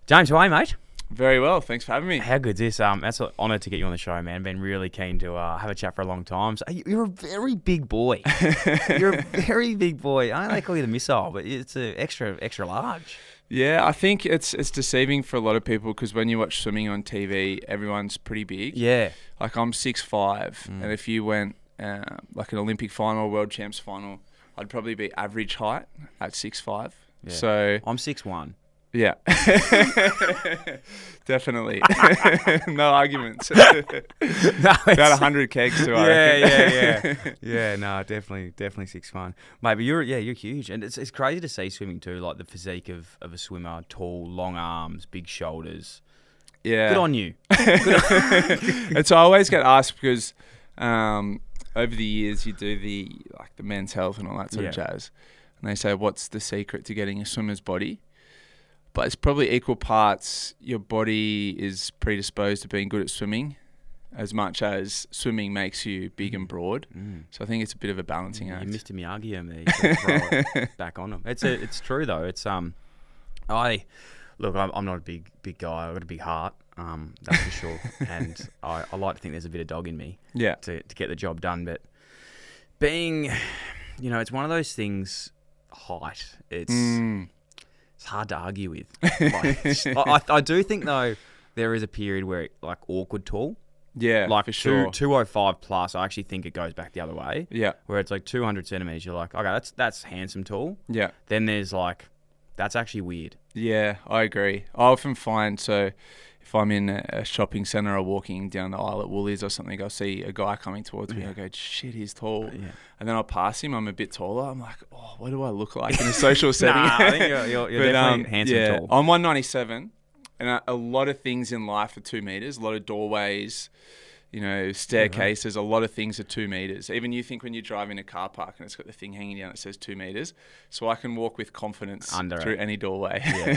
James, how are you, mate? Very well, thanks for having me. How good's this? That's an honour to get you on the show, man. Been really keen to have a chat for a long time. So you're a very big boy. You're a very big boy. I know they call you the missile, but it's a extra large. Yeah, I think it's deceiving for a lot of people because when you watch swimming on TV, everyone's pretty big. Yeah. Like I'm 6'5", and if you went like an Olympic final or World Champs final, I'd probably be average height at 6'5". Yeah. So I'm 6'1". Yeah. Definitely. No arguments. About 100 kegs too, I reckon. Yeah, no, definitely 6'1". Mate, but you're huge. And it's crazy to see swimming too, like the physique of a swimmer, tall, long arms, big shoulders. Yeah. Good on you. And so I always get asked because over the years you do the men's health and all that sort of jazz. And they say, what's the secret to getting a swimmer's body? But it's probably equal parts your body is predisposed to being good at swimming as much as swimming makes you big and broad. So I think it's a bit of a balancing act. You Mr. Miyagi there. You gotta throw it back on him. It's true though. It's I'm not a big guy. I've got a big heart. That's for sure. And I like to think there's a bit of dog in me. Yeah. To get the job done. But being, it's one of those things. Height. It's hard to argue with. I do think though there is a period where awkward tall. Yeah, like for sure. 205 plus. I actually think it goes back the other way. Yeah, where it's like 200 centimeters. You're like, okay, that's handsome tall. Yeah. Then there's that's actually weird. Yeah, I agree. I often find if I'm in a shopping centre or walking down the aisle at Woolies or something, I'll see a guy coming towards me. I go, shit, he's tall. Yeah. And then I'll pass him. I'm a bit taller. I'm like, oh, what do I look like in a social setting? Nah, I think you're definitely handsome tall. I'm 197, and a lot of things in life are 2 meters. A lot of doorways, staircases. A lot of things are 2 meters. Even you think when you drive in a car park and it's got the thing hanging down that says 2 meters, so I can walk with confidence through any doorway. Yeah,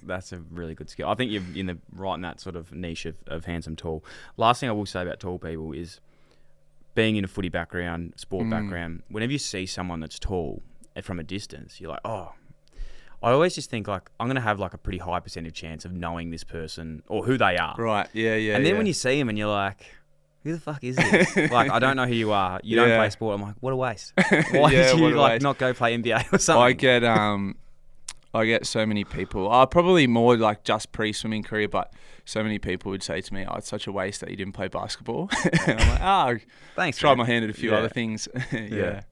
that's a really good skill. I think you're right in that sort of niche of handsome tall. Last thing I will say about tall people is being in a footy background, sport background. Whenever you see someone that's tall from a distance, you're like, oh. I always just think I'm going to have a pretty high percentage chance of knowing this person or who they are. Right. Yeah. And then when you see them and you're like, who the fuck is this? I don't know who you are. You don't play sport. I'm like, what a waste. Why did you not go play NBA or something? I get so many people, probably more just pre-swimming career, but so many people would say to me, it's such a waste that you didn't play basketball. And I'm like, thanks. Tried my hand at a few other things. Yeah.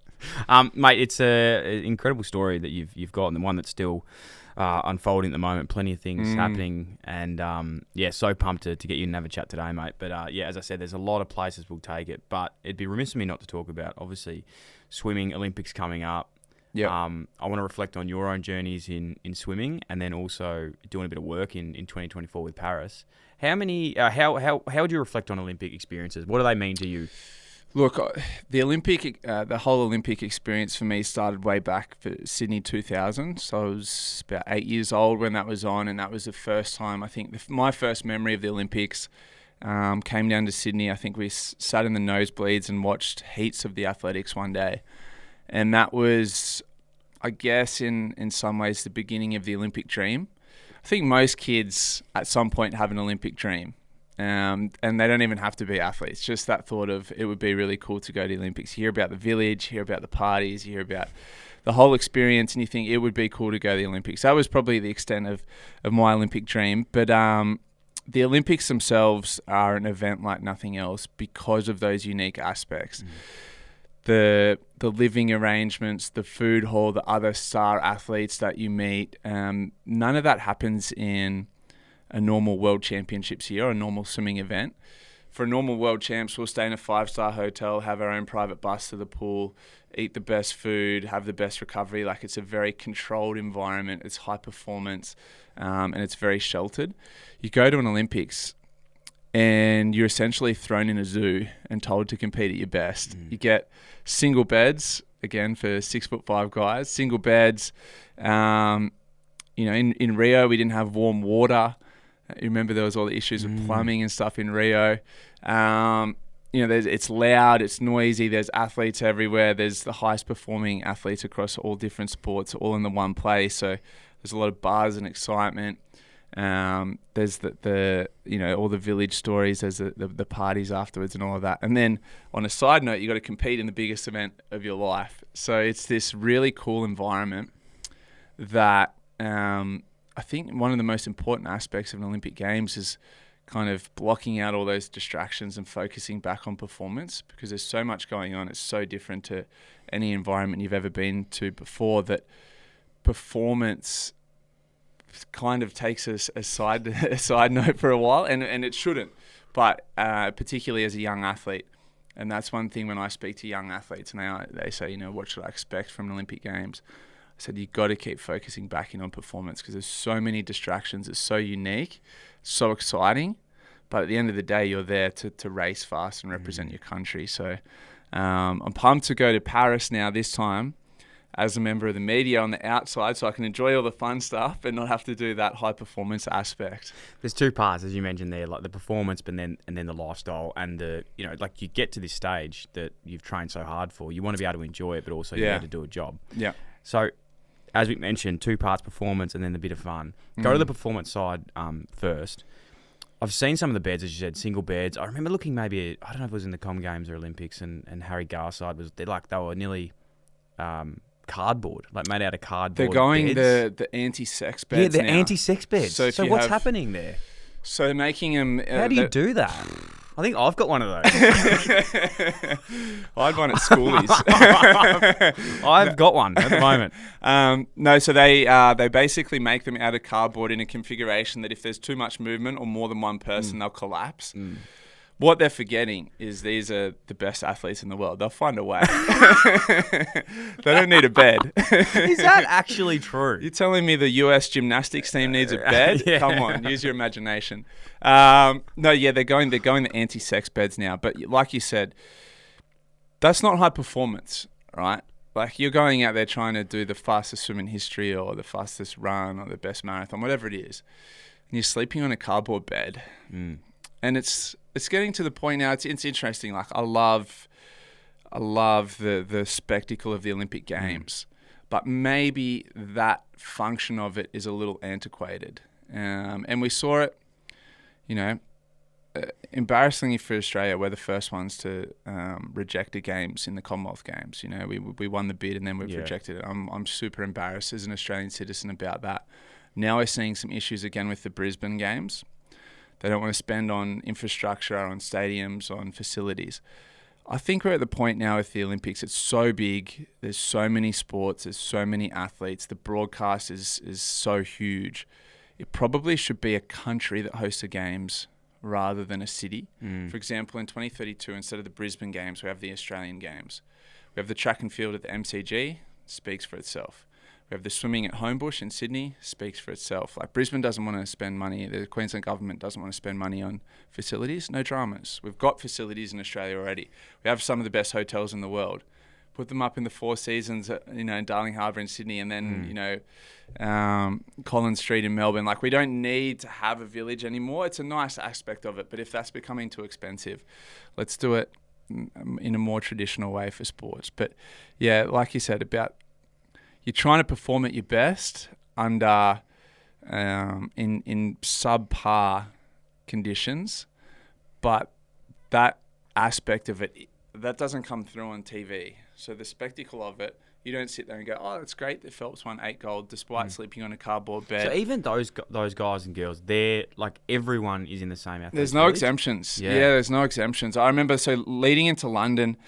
Mate, it's an incredible story that you've got, and the one that's still unfolding at the moment. Plenty of things happening, and so pumped to get you and have a chat today, mate. But as I said, there's a lot of places we'll take it, but it'd be remiss of me not to talk about obviously swimming, Olympics coming up. Yeah. I want to reflect on your own journeys in swimming, and then also doing a bit of work in 2024 with Paris. How would you reflect on Olympic experiences? What do they mean to you? Look, the whole Olympic experience for me started way back for Sydney 2000. So I was about 8 years old when that was on, and that was the first time. I think my first memory of the Olympics came down to Sydney. I think we sat in the nosebleeds and watched heats of the athletics one day. And that was, I guess, in some ways, the beginning of the Olympic dream. I think most kids at some point have an Olympic dream. And they don't even have to be athletes. Just that thought of it would be really cool to go to the Olympics. You hear about the village, hear about the parties, you hear about the whole experience, and you think it would be cool to go to the Olympics. That was probably the extent of my Olympic dream. But the Olympics themselves are an event like nothing else because of those unique aspects. The living arrangements, the food hall, the other star athletes that you meet, none of that happens in a normal World Championships year or a normal swimming event. For a normal World Champs, we'll stay in a 5-star hotel, have our own private bus to the pool, eat the best food, have the best recovery. It's a very controlled environment. It's high performance, and it's very sheltered. You go to an Olympics and you're essentially thrown in a zoo and told to compete at your best. You get single beds, again, for 6'5" guys, single beds. In Rio, we didn't have warm water. You remember there was all the issues with plumbing and stuff in Rio. It's loud, it's noisy, there's athletes everywhere, there's the highest performing athletes across all different sports, all in the one place. So there's a lot of buzz and excitement. There's the all the village stories. There's the parties afterwards and all of that. And then on a side note, you got to compete in the biggest event of your life. So it's this really cool environment that I think one of the most important aspects of an Olympic Games is kind of blocking out all those distractions and focusing back on performance, because there's so much going on. It's so different to any environment you've ever been to before, that performance kind of takes a side note for a while, and it shouldn't, but particularly as a young athlete. And that's one thing when I speak to young athletes and they say, what should I expect from an Olympic Games? I said, you've got to keep focusing back in on performance, because there's so many distractions. It's so unique, so exciting, but at the end of the day, you're there to race fast and represent your country. So I'm pumped to go to Paris now, this time as a member of the media on the outside, so I can enjoy all the fun stuff and not have to do that high performance aspect. There's two parts, as you mentioned there, like the performance, but then the lifestyle, and like you get to this stage that you've trained so hard for. You want to be able to enjoy it, but also you have to do a job. Yeah. So, as we mentioned, two parts: performance and then the bit of fun. Go to the performance side first. I've seen some of the beds, as you said, single beds. I remember looking I don't know if it was in the Com Games or Olympics, and Harry Garside they were nearly cardboard, like made out of cardboard. They're going beds. the anti-sex beds. Yeah, the anti-sex beds. So what's happening there? So making them. How do you do that? I think I've got one of those. I had one at schoolies. I've got one at the moment. No, so they basically make them out of cardboard in a configuration that if there's too much movement or more than one person, they'll collapse. What they're forgetting is these are the best athletes in the world. They'll find a way. They don't need a bed. Is that actually true? You're telling me the US gymnastics team needs a bed? Yeah. Come on, use your imagination. No, yeah, they're going the anti-sex beds now. But like you said, that's not high performance, right? Like, you're going out there trying to do the fastest swim in history or the fastest run or the best marathon, whatever it is, and you're sleeping on a cardboard bed. And it's getting to the point now. It's interesting. Like, I love the spectacle of the Olympic Games, but maybe that function of it is a little antiquated. And we saw it, embarrassingly for Australia. We're the first ones to reject the games in the Commonwealth Games. We won the bid and then we've rejected it. I'm super embarrassed as an Australian citizen about that. Now we're seeing some issues again with the Brisbane Games. They don't want to spend on infrastructure, on stadiums, on facilities. I think we're at the point now with the Olympics. It's so big. There's so many sports. There's so many athletes. The broadcast is so huge. It probably should be a country that hosts the games rather than a city. For example, in 2032, instead of the Brisbane Games, we have the Australian Games. We have the track and field at the MCG. Speaks for itself. We have the swimming at Homebush in Sydney, speaks for itself. Like, Brisbane doesn't want to spend money. The Queensland government doesn't want to spend money on facilities. No dramas. We've got facilities in Australia already. We have some of the best hotels in the world. Put them up in the Four Seasons, in Darling Harbour in Sydney, and then, Collins Street in Melbourne. Like, we don't need to have a village anymore. It's a nice aspect of it, but if that's becoming too expensive, let's do it in a more traditional way for sports. But yeah, like you said, about you're trying to perform at your best under in subpar conditions, but that aspect of it, that doesn't come through on TV. So the spectacle of it, you don't sit there and go, "Oh, that's great that Phelps won 8 gold despite sleeping on a cardboard bed." So even those guys and girls, they're like, everyone is in the same athlete. There's no exemptions. Yeah, there's no exemptions. I remember, so leading into London,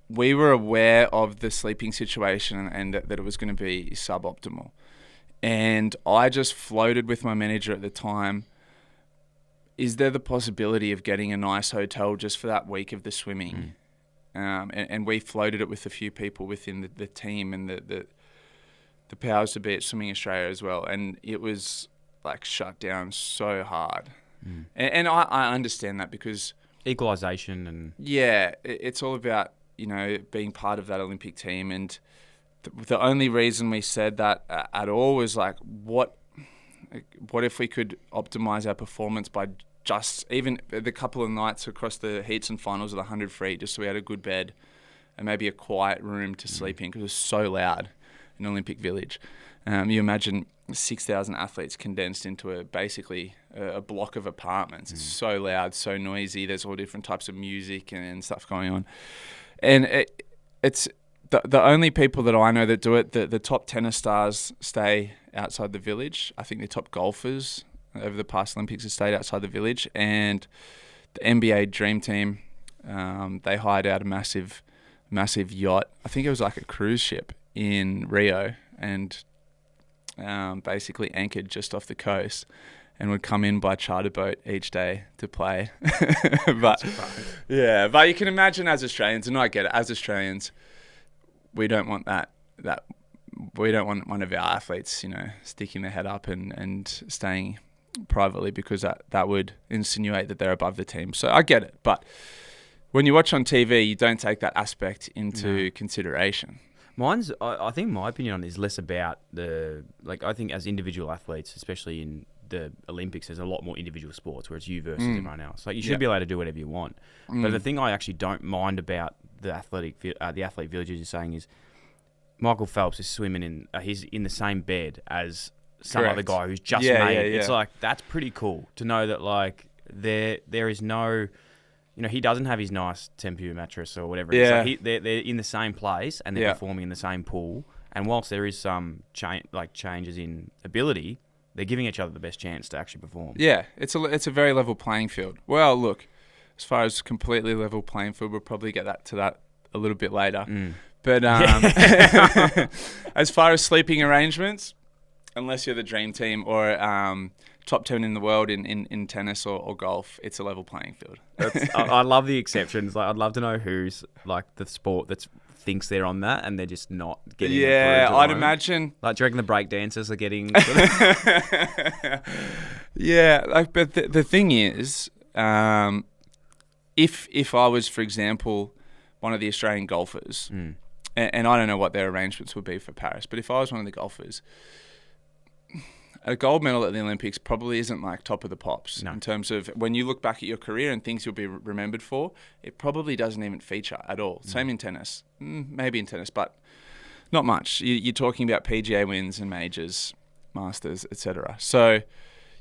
we were aware of the sleeping situation and that it was going to be suboptimal. And I just floated with my manager at the time, is there the possibility of getting a nice hotel just for that week of the swimming? And we floated it with a few people within the team and the powers to be at Swimming Australia as well. And it was like shut down so hard. And I understand that, because equalisation and... Yeah, it's all about, being part of that Olympic team. And the only reason we said that at all was like, what if we could optimize our performance by just even the couple of nights across the heats and finals of the 100 free, just so we had a good bed and maybe a quiet room to sleep in, because it was so loud in Olympic Village. You imagine 6,000 athletes condensed into basically a block of apartments. It's so loud, so noisy. There's all different types of music and stuff going on. And it's the only people that I know that do it, the top tennis stars stay outside the village. I think the top golfers over the past Olympics have stayed outside the village. And the NBA Dream Team, they hired out a massive yacht. I think it was like a cruise ship in Rio, and basically anchored just off the coast, and would come in by charter boat each day to play. But you can imagine as Australians, and I get it, as Australians, we don't want that we don't want one of our athletes, sticking their head up and staying privately, because that would insinuate that they're above the team. So I get it, but when you watch on TV, you don't take that aspect into consideration. I think my opinion on it is less about I think as individual athletes, especially in the Olympics, there's a lot more individual sports where it's you versus everyone else. Like, you should be able to do whatever you want. But the thing I actually don't mind about the athlete villages you're saying is Michael Phelps is swimming he's in the same bed as some other guy who's just made. It's like, that's pretty cool to know that, like, there is no, he doesn't have his nice Tempur mattress or whatever. Yeah. Like, they're in the same place and they're performing in the same pool. And whilst there is some changes in ability, they're giving each other the best chance to actually perform. Yeah, it's a very level playing field. Well, look, as far as completely level playing field, we'll probably get to that a little bit later. But as far as sleeping arrangements, unless you're the dream team or top 10 in the world in tennis or golf, it's a level playing field. I love the exceptions. Like, I'd love to know who's like the sport that thinks they're on that and they're just not getting. Yeah, I'd imagine. Like, do you reckon the break dancers are getting? Yeah, but the thing is, if I was, for example, one of the Australian golfers, and I don't know what their arrangements would be for Paris, but if I was one of the golfers, a gold medal at the Olympics probably isn't like top of the pops in terms of when you look back at your career and things you'll be remembered for. It probably doesn't even feature at all. Same in tennis, maybe in tennis, but not much. You're talking about PGA wins and majors, masters, etc. So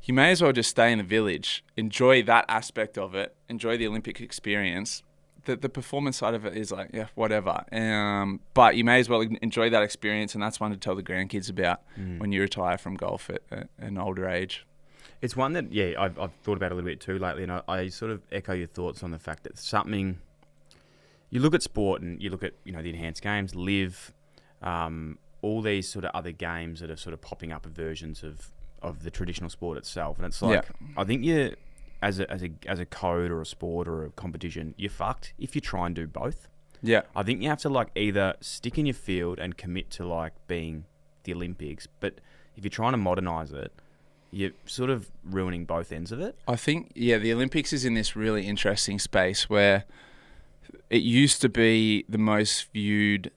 you may as well just stay in the village, enjoy that aspect of it, enjoy the Olympic experience. The performance side of it is like, whatever. But you may as well enjoy that experience, and that's one to tell the grandkids about when you retire from golf at an older age. It's one that, I've thought about a little bit too lately, and I sort of echo your thoughts on the fact that something... You look at sport and you look at, the enhanced games, LIV, all these sort of other games that are sort of popping up versions of the traditional sport itself. And it's like, I think as a code or a sport or a competition, you're fucked if you try and do both. Yeah. I think you have to like either stick in your field and commit to like being the Olympics, but if you're trying to modernize it, you're sort of ruining both ends of it. I think, the Olympics is in this really interesting space where it used to be the most viewed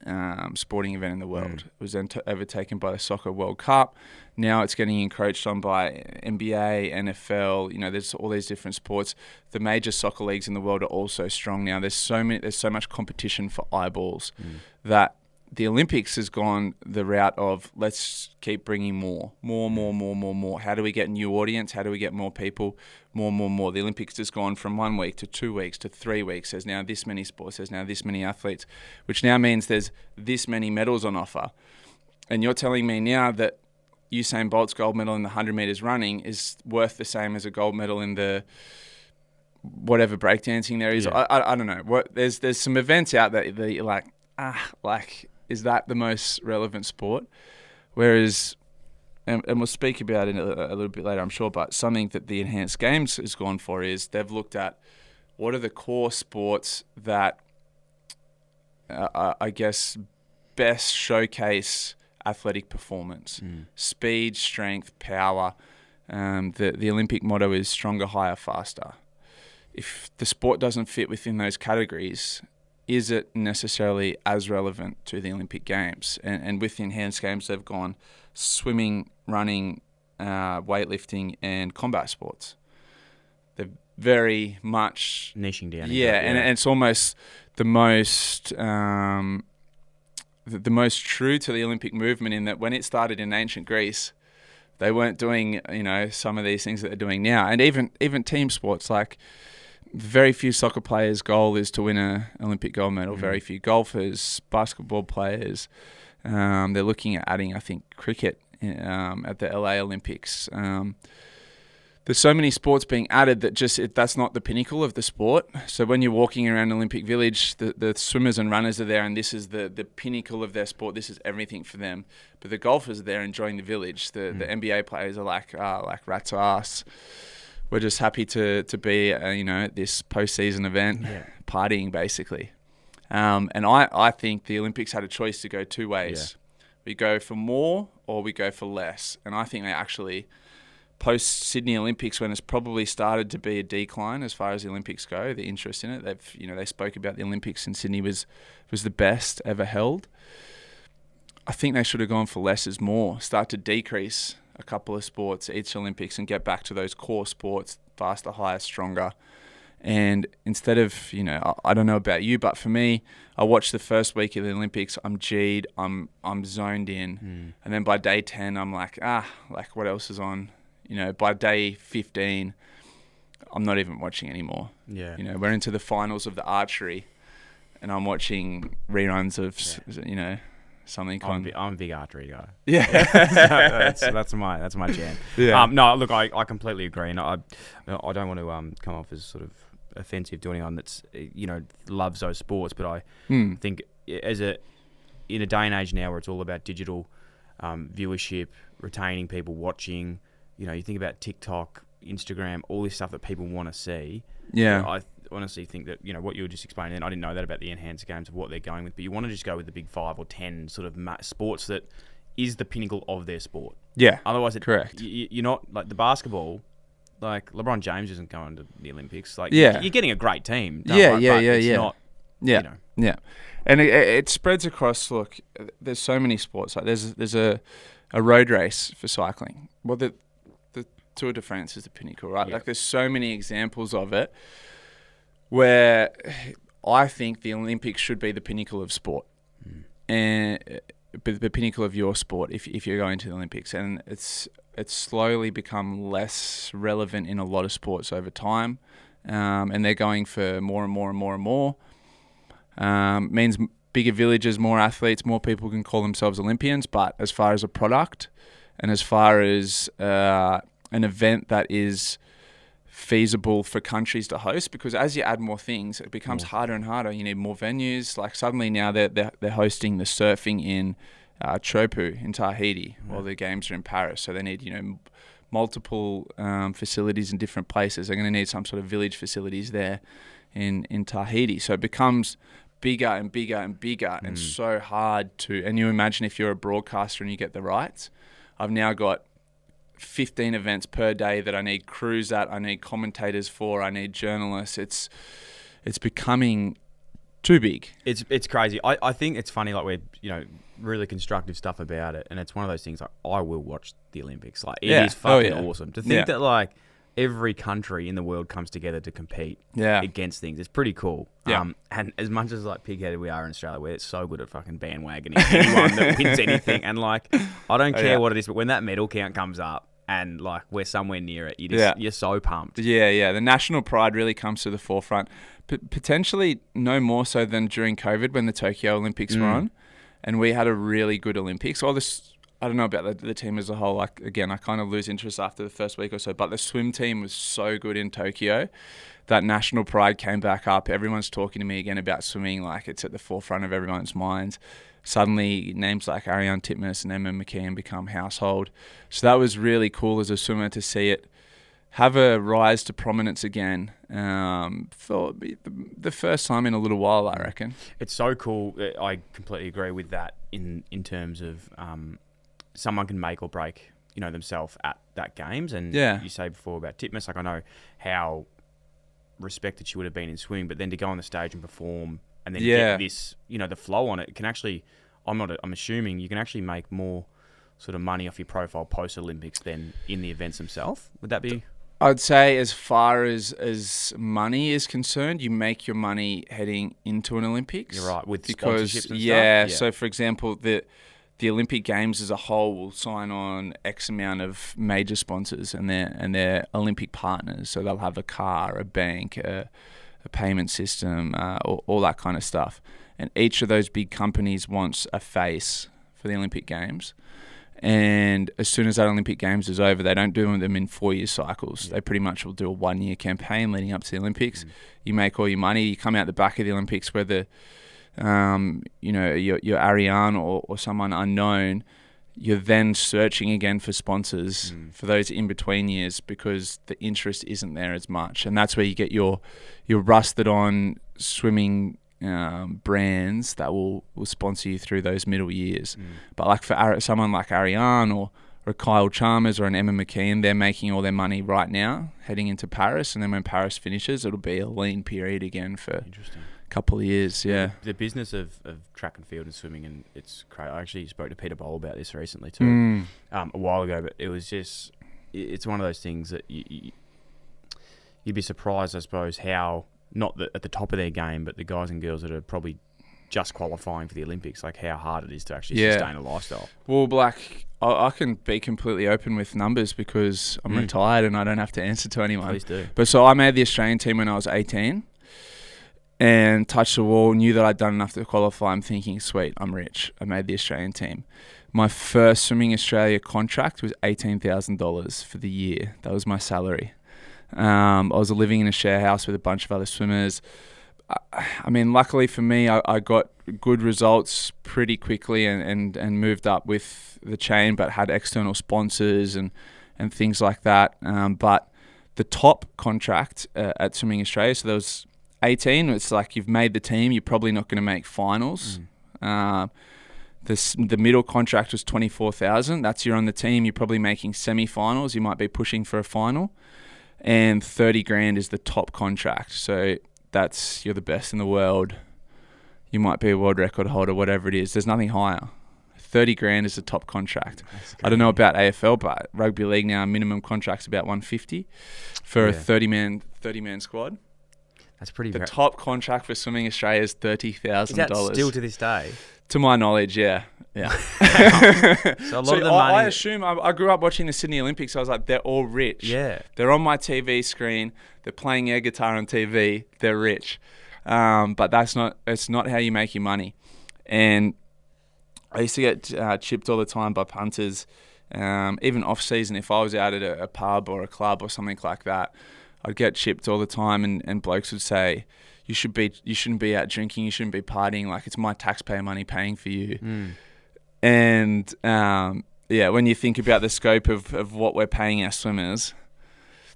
sporting event in the world. It was then overtaken by the Soccer World Cup. Now it's getting encroached on by NBA, NFL. There's all these different sports. The major soccer leagues in the world are also strong now. There's so much competition for eyeballs that the Olympics has gone the route of let's keep bringing more. How do we get a new audience? How do we get more people? More. The Olympics has gone from 1 week to 2 weeks to 3 weeks. There's now this many sports. There's now this many athletes, which now means there's this many medals on offer. And you're telling me now that Usain Bolt's gold medal in the 100 meters running is worth the same as a gold medal in the whatever breakdancing there is. Yeah. I don't know. There's some events out there that you're like, is that the most relevant sport? Whereas, and we'll speak about it a little bit later, I'm sure, but something that the Enhanced Games has gone for is they've looked at what are the core sports that, I guess, best showcase athletic performance, speed, strength, power. The Olympic motto is stronger, higher, faster. If the sport doesn't fit within those categories, is it necessarily as relevant to the Olympic Games? And with the Enhanced Games, they've gone swimming, running, weightlifting, and combat sports. They're very much... niching down. Yeah, and it's almost the most... the most true to the Olympic movement, in that when it started in ancient Greece, they weren't doing, some of these things that they're doing now. And even team sports, like very few soccer players' goal is to win an Olympic gold medal. Very few golfers, basketball players. They're looking at adding, I think, cricket at the LA Olympics. There's so many sports being added that that's not the pinnacle of the sport. So when you're walking around Olympic Village, the swimmers and runners are there, and this is the pinnacle of their sport. This is everything for them. But the golfers are there enjoying the village. The NBA players are like rats ass. We're just happy to be at this postseason event, partying basically. And I think the Olympics had a choice to go two ways. Yeah. We go for more or we go for less. And I think they actually, post-Sydney Olympics, when it's probably started to be a decline as far as the Olympics go, the interest in it, they spoke about the Olympics in Sydney was the best ever held. I think they should have gone for less is more, start to decrease a couple of sports each Olympics and get back to those core sports, faster, higher, stronger. And instead of, I don't know about you, but for me, I watched the first week of the Olympics, I'm G'd, I'm zoned in. And then by day 10, I'm like what else is on? By day 15, I'm not even watching anymore. Yeah. We're into the finals of the archery, and I'm watching reruns of, something. I'm a big archery guy. Yeah. that's my jam. Yeah. No, look, I completely agree, and I don't want to come off as sort of offensive to anyone that's loves those sports, but I think in a day and age now where it's all about digital viewership, retaining people watching. You think about TikTok, Instagram, all this stuff that people want to see. Yeah. I honestly think that, what you were just explaining, and I didn't know that about the enhanced games of what they're going with, but you want to just go with the big 5 or 10 sort of sports that is the pinnacle of their sport. Yeah. Otherwise, correct. You're not, like the basketball, like LeBron James isn't going to the Olympics. Like, you're getting a great team. Yeah. It's not, Yeah. And it spreads across, look, there's so many sports. Like there's a road race for cycling. Well, the Tour de France is the pinnacle, right? Like there's so many examples of it where I think the Olympics should be the pinnacle of sport, and the pinnacle of your sport if you're going to the Olympics. And it's slowly become less relevant in a lot of sports over time, and they're going for more and more and more and more. Means bigger villages, more athletes, more people can call themselves Olympians. But as far as a product, and as far as an event that is feasible for countries to host, because as you add more things, it becomes harder and harder. You need more venues. Like suddenly now they're hosting the surfing in Chopu in Tahiti while the games are in Paris. So they need multiple facilities in different places. They're going to need some sort of village facilities there in Tahiti. So it becomes bigger and bigger and bigger, and so hard to. And you imagine if you're a broadcaster and you get the rights. I've now got 15 events per day that I need crews at, I need commentators for, I need journalists. It's becoming too big. It's crazy. I think it's funny, like we're really constructive stuff about it, and it's one of those things like I will watch the Olympics. Like it is fucking awesome to think that like every country in the world comes together to compete against things. It's pretty cool. Yeah. And as much as like pig-headed we are in Australia, we're so good at fucking bandwagoning anyone that wins anything. And like, I don't care what it is, but when that medal count comes up and like we're somewhere near it, you're so pumped. Yeah. The national pride really comes to the forefront. Potentially no more so than during COVID when the Tokyo Olympics were on, and we had a really good Olympics. I don't know about the team as a whole. Like again, I kind of lose interest after the first week or so. But the swim team was so good in Tokyo. That national pride came back up. Everyone's talking to me again about swimming. Like it's at the forefront of everyone's minds. Suddenly, names like Ariane Titmus and Emma McKeon become household. So that was really cool as a swimmer to see it have a rise to prominence again for the first time in a little while, I reckon. It's so cool. I completely agree with that in terms of someone can make or break, themselves at that games. And you say before about Titmus, like I know how respected she would have been in swimming, but then to go on the stage and perform and then get this, the flow on it can actually, I'm assuming you can actually make more sort of money off your profile post Olympics than in the events themselves. Would that be? I'd say as far as money is concerned, you make your money heading into an Olympics. You're right, with because sponsorships and stuff. Yeah. so for example, the Olympic Games as a whole will sign on X amount of major sponsors and their Olympic partners. So they'll have a car, a bank, a payment system, all that kind of stuff. And each of those big companies wants a face for the Olympic Games. And as soon as that Olympic Games is over, they don't do them in 4-year cycles. Yeah. They pretty much will do a 1-year campaign leading up to the Olympics. You make all your money. You come out the back of the Olympics, whether you're Ariane or someone unknown, you're then searching again for sponsors for those in between years because the interest isn't there as much. And that's where you get your rusted on swimming brands that will sponsor you through those middle years. But like for someone like Ariane or Kyle Chalmers or an Emma McKeon, they're making all their money right now heading into Paris, and then when Paris finishes, it'll be a lean period again for a couple of years. Yeah, the business of track and field and swimming, and it's crazy. I actually spoke to Peter Bowl about this recently too, a while ago, but it was just, it's one of those things that you'd be surprised, I suppose, how not at the top of their game, but the guys and girls that are probably just qualifying for the Olympics, like how hard it is to actually sustain a lifestyle. Well, I can be completely open with numbers because I'm retired and I don't have to answer to anyone. Please do. But so I made the Australian team when I was 18 and touched the wall, knew that I'd done enough to qualify. I'm thinking, sweet, I'm rich. I made the Australian team. My first Swimming Australia contract was $18,000 for the year. That was my salary. I was living in a share house with a bunch of other swimmers. I mean, luckily for me, I got good results pretty quickly and moved up with the chain, but had external sponsors and things like that. But the top contract at Swimming Australia, so there was 18. It's like you've made the team, you're probably not going to make finals. The middle contract was $24,000. That's you're on the team, you're probably making semi-finals. You might be pushing for a final. And $30,000 is the top contract. So that's, you're the best in the world. You might be a world record holder, whatever it is. There's nothing higher. $30,000 is the top contract. I don't know about AFL, but rugby league now, minimum contract's about $150 for a 30-man squad. That's pretty. The top contract for Swimming Australia is $30,000. Is that still to this day? To my knowledge, yeah. So a lot of the money. I assume I grew up watching the Sydney Olympics. So I was like, they're all rich. Yeah. They're on my TV screen. They're playing air guitar on TV. They're rich. But it's not how you make your money. And I used to get chipped all the time by punters. Even off season, if I was out at a pub or a club or something like that, I'd get chipped all the time, and blokes would say, you shouldn't be out drinking, you shouldn't be partying, like it's my taxpayer money paying for you. And when you think about the scope of what we're paying our swimmers,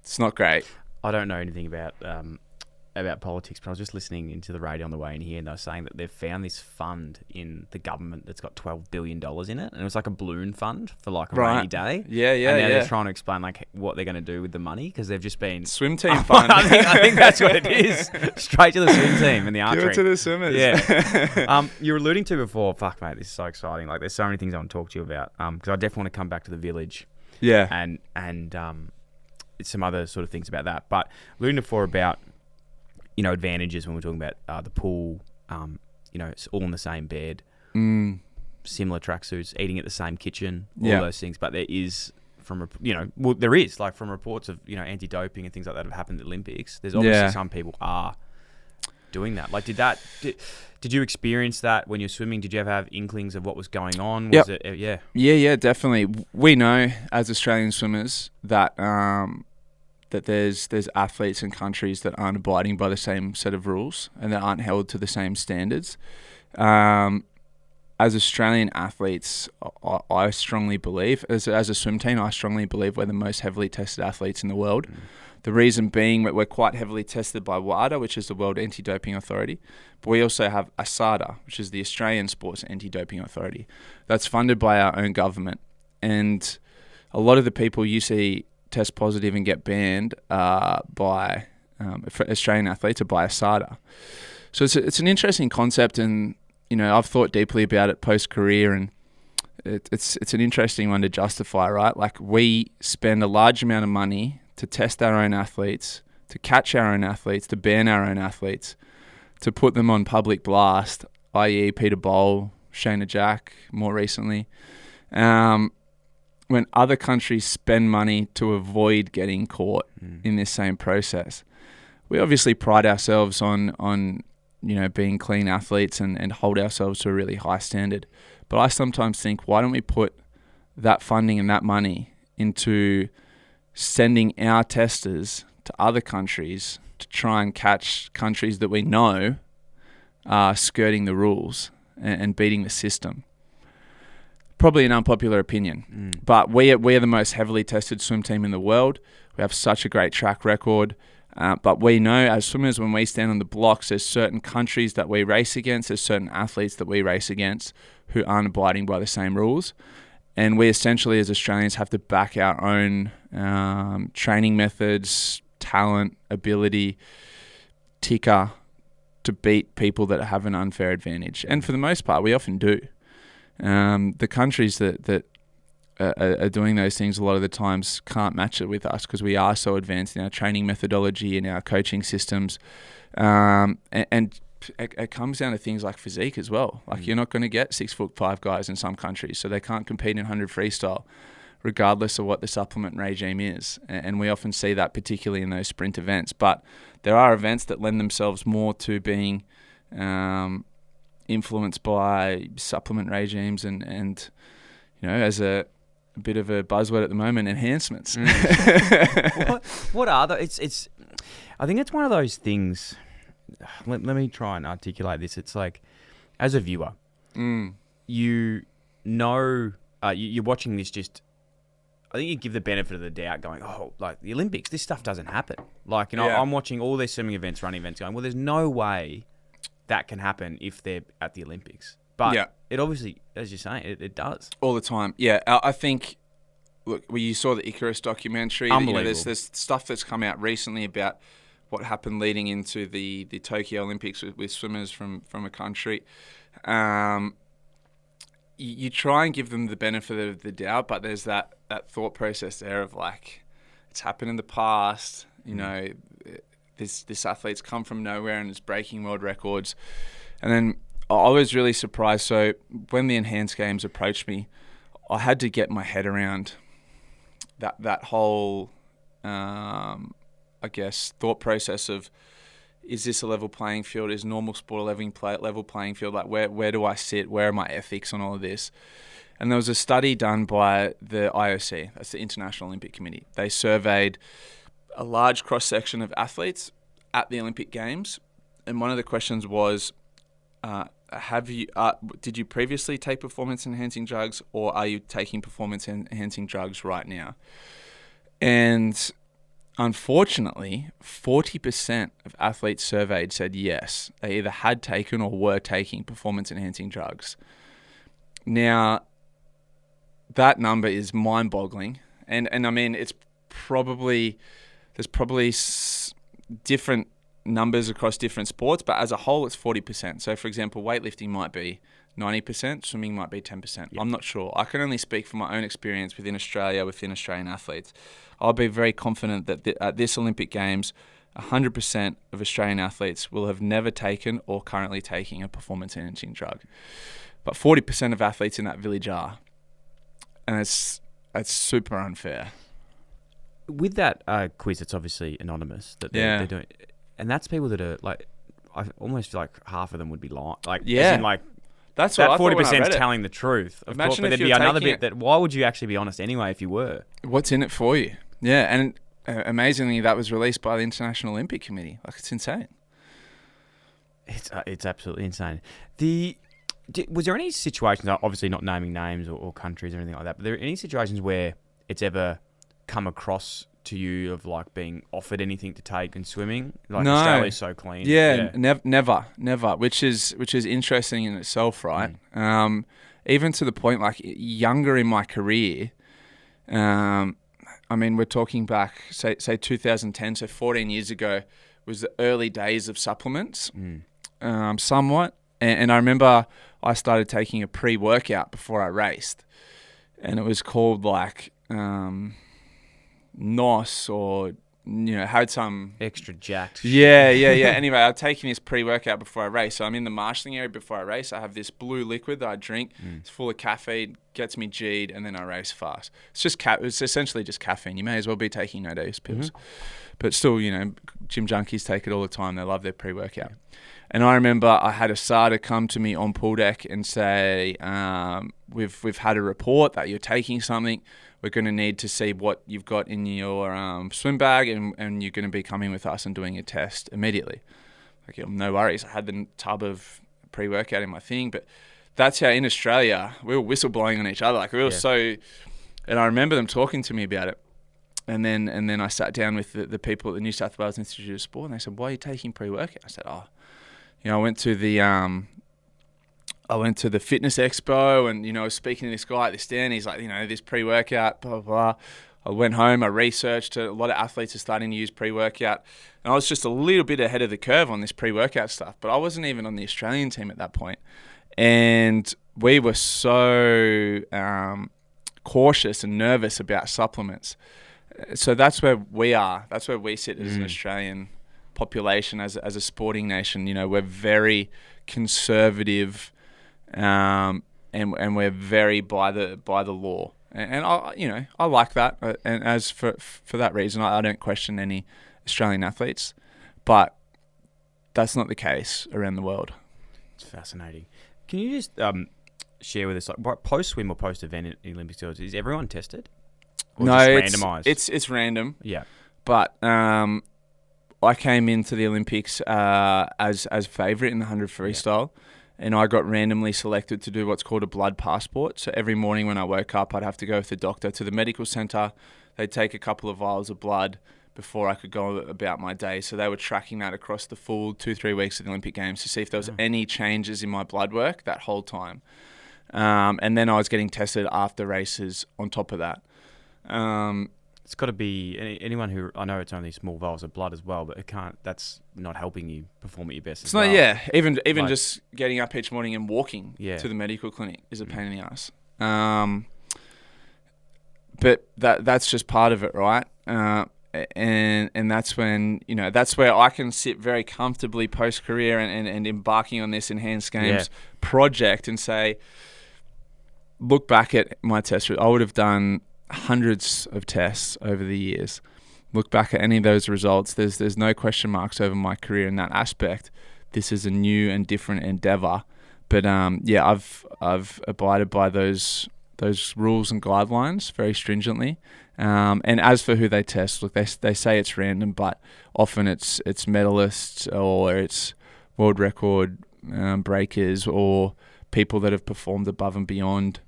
it's not great. I don't know anything about politics, but I was just listening into the radio on the way in here, and they were saying that they've found this fund in the government that's got $12 billion in it, and it was like a balloon fund for like a rainy day. Yeah. And now they're trying to explain like what they're going to do with the money, because they've just been swim team fund. I think that's what it is. Straight to the swim team and the archery. Give it to the swimmers. Yeah. You were alluding to before. Fuck, mate, this is so exciting. Like, there's so many things I want to talk to you about. Because I definitely want to come back to the village. Yeah. And some other sort of things about that. But alluding to before about, you know, advantages when we're talking about the pool, it's all in the same bed, similar tracksuits, eating at the same kitchen, all those things. But there is, from reports of, anti-doping and things like that have happened at the Olympics. There's obviously some people are doing that. Like, did you experience that when you're swimming? Did you ever have inklings of what was going on? Was it? Yeah, definitely. We know as Australian swimmers that that there's athletes and countries that aren't abiding by the same set of rules and that aren't held to the same standards. As Australian athletes, I strongly believe, as a swim team, I strongly believe we're the most heavily tested athletes in the world. The reason being that we're quite heavily tested by WADA, which is the World Anti-Doping Authority, but we also have ASADA, which is the Australian Sports Anti-Doping Authority. That's funded by our own government. And a lot of the people you see test positive and get banned by for Australian athletes are by ASADA. So it's an interesting concept, and I've thought deeply about it post-career, and it's an interesting one to justify, right? Like, we spend a large amount of money to test our own athletes, to catch our own athletes, to ban our own athletes, to put them on public blast, i.e. Peter Bowl, Shayna Jack, more recently, when other countries spend money to avoid getting caught in this same process. We obviously pride ourselves on being clean athletes and hold ourselves to a really high standard. But I sometimes think, why don't we put that funding and that money into sending our testers to other countries to try and catch countries that we know are skirting the rules and beating the system? Probably an unpopular opinion, but we are the most heavily tested swim team in the world. We have such a great track record, but we know as swimmers, when we stand on the blocks, there's certain countries that we race against, there's certain athletes that we race against who aren't abiding by the same rules. And we essentially, as Australians, have to back our own training methods, talent, ability, ticker to beat people that have an unfair advantage. And for the most part, we often do. The countries that are doing those things a lot of the times can't match it with us because we are so advanced in our training methodology and our coaching systems. And it comes down to things like physique as well. Like you're not going to get 6'5" guys in some countries, so they can't compete in 100 freestyle regardless of what the supplement regime is. And we often see that particularly in those sprint events. But there are events that lend themselves more to being influenced by supplement regimes and as a bit of a buzzword at the moment, enhancements. What are the? It's. I think it's one of those things. Let me try and articulate this. It's like, as a viewer, you're watching this. Just, I think you give the benefit of the doubt, going, oh, like the Olympics, this stuff doesn't happen. Like, I'm watching all these swimming events, running events, going, well, there's no way that can happen if they're at the Olympics. But it obviously, as you're saying, it does. All the time. Yeah, I think, look, you saw the Icarus documentary. Unbelievable. There's stuff that's come out recently about what happened leading into the Tokyo Olympics with swimmers from a country. You try and give them the benefit of the doubt, but there's that thought process there of like, it's happened in the past, this athlete's come from nowhere and is breaking world records. And then I was really surprised. So when the Enhanced Games approached me, I had to get my head around that whole, thought process of, is this a level playing field? Is normal sport a level playing field? Like where do I sit? Where are my ethics on all of this? And there was a study done by the IOC, that's the International Olympic Committee. They surveyed a large cross-section of athletes at the Olympic Games. And one of the questions was, did you previously take performance-enhancing drugs, or are you taking performance-enhancing drugs right now? And unfortunately, 40% of athletes surveyed said yes. They either had taken or were taking performance-enhancing drugs. Now, that number is mind-boggling. And I mean, there's probably different numbers across different sports, but as a whole, it's 40%. So, for example, weightlifting might be 90%, swimming might be 10%. Yep. I'm not sure. I can only speak from my own experience within Australia, within Australian athletes. I'll be very confident that at this Olympic Games, 100% of Australian athletes will have never taken or currently taking a performance-enhancing drug. But 40% of athletes in that village are. And it's super unfair. With that quiz, it's obviously anonymous that they're doing. And that's people that are like, I almost feel like half of them would be lying. Like, as in like, that's that what 40% is telling the truth. Of course, but there'd be another bit that, why would you actually be honest anyway if you were? What's in it for you? Yeah, and amazingly, that was released by the International Olympic Committee. Like, it's insane. It's absolutely insane. Was there any situations, obviously not naming names or countries or anything like that, but there any situations where it's ever come across to you of like being offered anything to take in swimming? Like, no. Australia's so clean. Never. Which is interesting in itself, right? Even to the point, like, younger in my career, I mean, we're talking back, say 2010, so 14 years ago, was the early days of supplements, somewhat. And I remember I started taking a pre-workout before I raced, and it was called like NOS or had some extra jacked. Yeah. Anyway, I'm taking this pre-workout before I race. So I'm in the marshalling area before I race. I have this blue liquid that I drink. It's full of caffeine, gets me G'd, and then I race fast. It's essentially just caffeine. You may as well be taking no-dose pills. But still, gym junkies take it all the time. They love their pre-workout. And I remember I had a starter come to me on pool deck and say, we've had a report that you're taking something. We're going to need to see what you've got in your swim bag, and you're going to be coming with us and doing a test immediately. Okay, no worries. I had the tub of pre-workout in my thing, but that's how in Australia we were whistleblowing on each other. Like we were and I remember them talking to me about it. And then I sat down with the people at the New South Wales Institute of Sport, and they said, "Why are you taking pre-workout?" I said, I went to the fitness expo, and I was speaking to this guy at this stand. He's like, this pre-workout, blah blah blah. I went home, I researched it. A lot of athletes are starting to use pre-workout, and I was just a little bit ahead of the curve on this pre-workout stuff. But I wasn't even on the Australian team at that point, and we were so cautious and nervous about supplements. So that's where we are. That's where we sit as an Australian population, as a sporting nation. We're very conservative, and we're very by the law. And I like that. And as for that reason, I don't question any Australian athletes, but that's not the case around the world. It's fascinating. Can you just share with us, like, post swim or post event in Olympic Games, is everyone tested? Or no, it's randomized? It's random. Yeah, but I came into the Olympics as favourite in the 100 freestyle, and I got randomly selected to do what's called a blood passport. So every morning when I woke up, I'd have to go with the doctor to the medical centre. They'd take a couple of vials of blood before I could go about my day. So they were tracking that across the full 2-3 weeks of the Olympic Games to see if there was any changes in my blood work that whole time. And then I was getting tested after races on top of that. It's got to be anyone who, I know it's only small vials of blood as well, but that's not helping you perform at your best. It's not, even like, just getting up each morning and walking to the medical clinic is a pain in the ass. But that's just part of it, right? And that's when, that's where I can sit very comfortably post-career and embarking on this Enhanced Games project and say, look back at my test. I would have done hundreds of tests over the years. Look back at any of those results. There's no question marks over my career in that aspect. This is a new and different endeavor, but I've abided by those rules and guidelines very stringently. And as for who they test, look, they say it's random, but often it's medalists or it's world record breakers or people that have performed above and beyond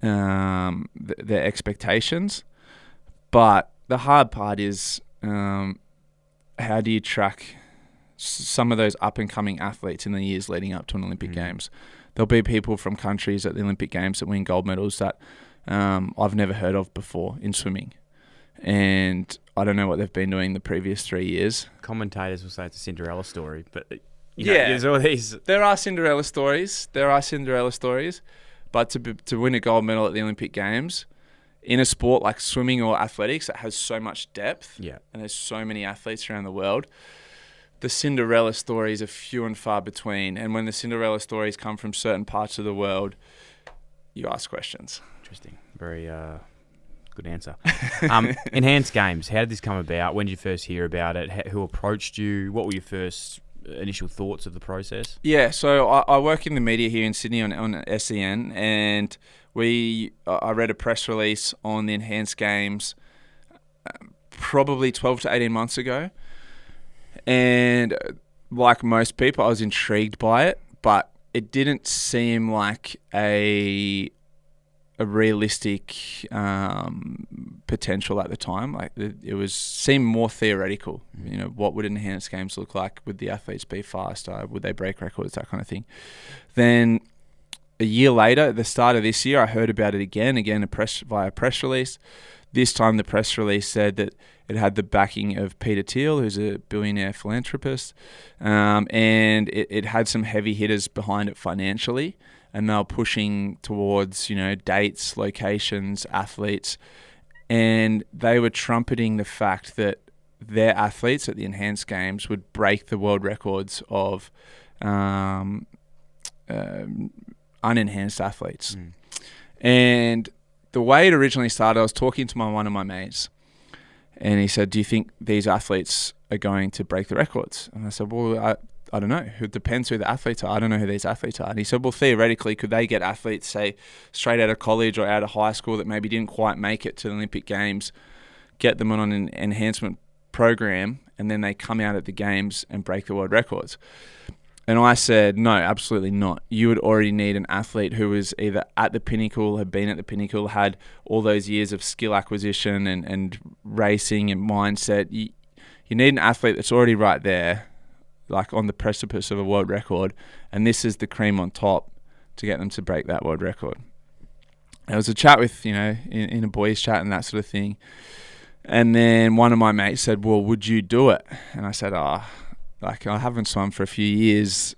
their expectations. But the hard part is how do you track some of those up-and-coming athletes in the years leading up to an Olympic Games? There'll be people from countries at the Olympic Games that win gold medals that I've never heard of before in swimming. And I don't know what they've been doing the previous 3 years. Commentators will say it's a Cinderella story, but there's all these. There are Cinderella stories. But to win a gold medal at the Olympic Games in a sport like swimming or athletics that has so much depth, and there's so many athletes around the world, the Cinderella stories are few and far between. And when the Cinderella stories come from certain parts of the world, you ask questions. Interesting. Very good answer. Enhanced Games, how did this come about? When did you first hear about it? Who approached you? What were your first initial thoughts of the process? Yeah, so I work in the media here in Sydney on SEN, and I read a press release on the Enhanced Games probably 12 to 18 months ago. And like most people, I was intrigued by it, but it didn't seem like a realistic potential at the time. Like it seemed more theoretical. What would Enhanced Games look like? Would the athletes be faster? Would they break records? That kind of thing. Then a year later, at the start of this year, I heard about it again via press release. This time, the press release said that it had the backing of Peter Thiel, who's a billionaire philanthropist, and it had some heavy hitters behind it financially. And they were pushing towards, dates, locations, athletes. and they were trumpeting the fact that their athletes at the Enhanced Games would break the world records of unenhanced athletes. And the way it originally started, I was talking to one of my mates, and he said, "Do you think these athletes are going to break the records?" And I said, "Well, I don't know. It depends who the athletes are. I don't know who these athletes are." And he said, "Well, theoretically, could they get athletes, say, straight out of college or out of high school that maybe didn't quite make it to the Olympic Games, get them on an enhancement program, and then they come out at the Games and break the world records?" And I said, "No, absolutely not. You would already need an athlete who was either at the pinnacle, had been at the pinnacle, had all those years of skill acquisition and racing and mindset. You need an athlete that's already right there, like on the precipice of a world record, and this is the cream on top to get them to break that world record." There was a chat with, in a boys' chat and that sort of thing. And then one of my mates said, "Well, would you do it?" And I said, I haven't swum for a few years.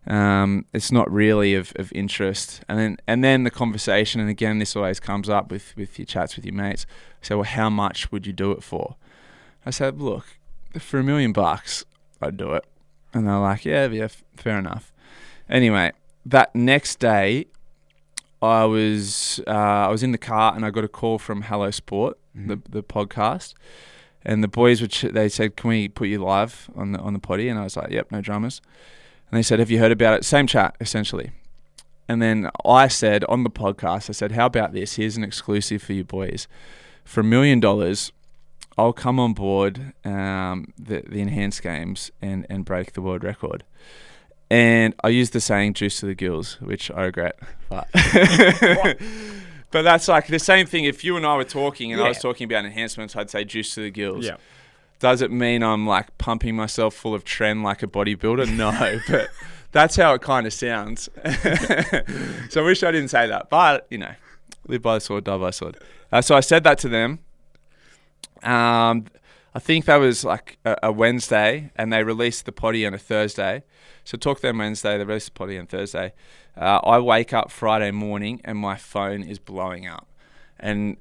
It's not really of interest. And then the conversation, and again, this always comes up with your chats with your mates. I said, "Well, how much would you do it for?" I said, "Look, for $1 million, I'd do it." And they're like, yeah, fair enough. Anyway, that next day, I was in the car and I got a call from Hello Sport, the podcast. And the boys they said, "Can we put you live on the potty?" And I was like, "Yep, no dramas." And they said, "Have you heard about it?" Same chat, essentially. And then I said on the podcast, I said, "How about this? Here's an exclusive for you boys. For $1 million, I'll come on board the Enhanced Games and break the world record." And I used the saying "juice to the gills," which I regret. But that's like the same thing. If you and I were talking and I was talking about enhancements, I'd say "juice to the gills." Yeah. Does it mean I'm like pumping myself full of tren like a bodybuilder? No, but that's how it kind of sounds. So I wish I didn't say that. But, live by the sword, die by the sword. So I said that to them. I think that was like a Wednesday, and they released the potty on a Thursday. So talk to them Wednesday, they released the potty on Thursday. I wake up Friday morning and my phone is blowing up. And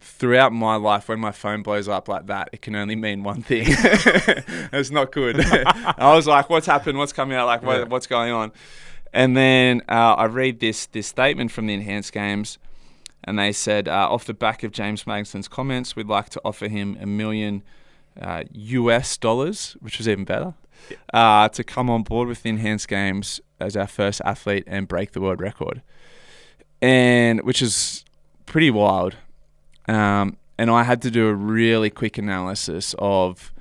throughout my life, when my phone blows up like that, it can only mean one thing. It's not good. I was like, "What's happened? What's coming out? Like, what's going on?" And then I read this statement from the Enhanced Games, and they said, "Off the back of James Magnussen's comments, we'd like to offer him $1 million US, which was even better, to come on board with the Enhanced Games as our first athlete and break the world record," and which is pretty wild. And I had to do a really quick analysis of,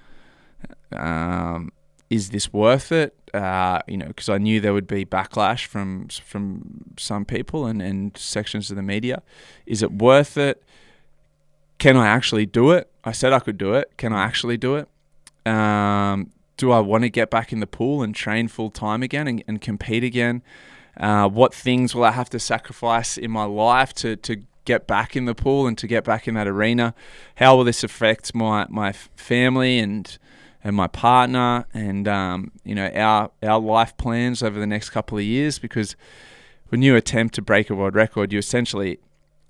is this worth it? Because I knew there would be backlash from some people and sections of the media. Is it worth it? Can I actually do it? I said I could do it. Can I actually do it? Do I want to get back in the pool and train full time again and compete again? What things will I have to sacrifice in my life to get back in the pool and to get back in that arena? How will this affect my family and my partner and our life plans over the next couple of years? Because when you attempt to break a world record, you essentially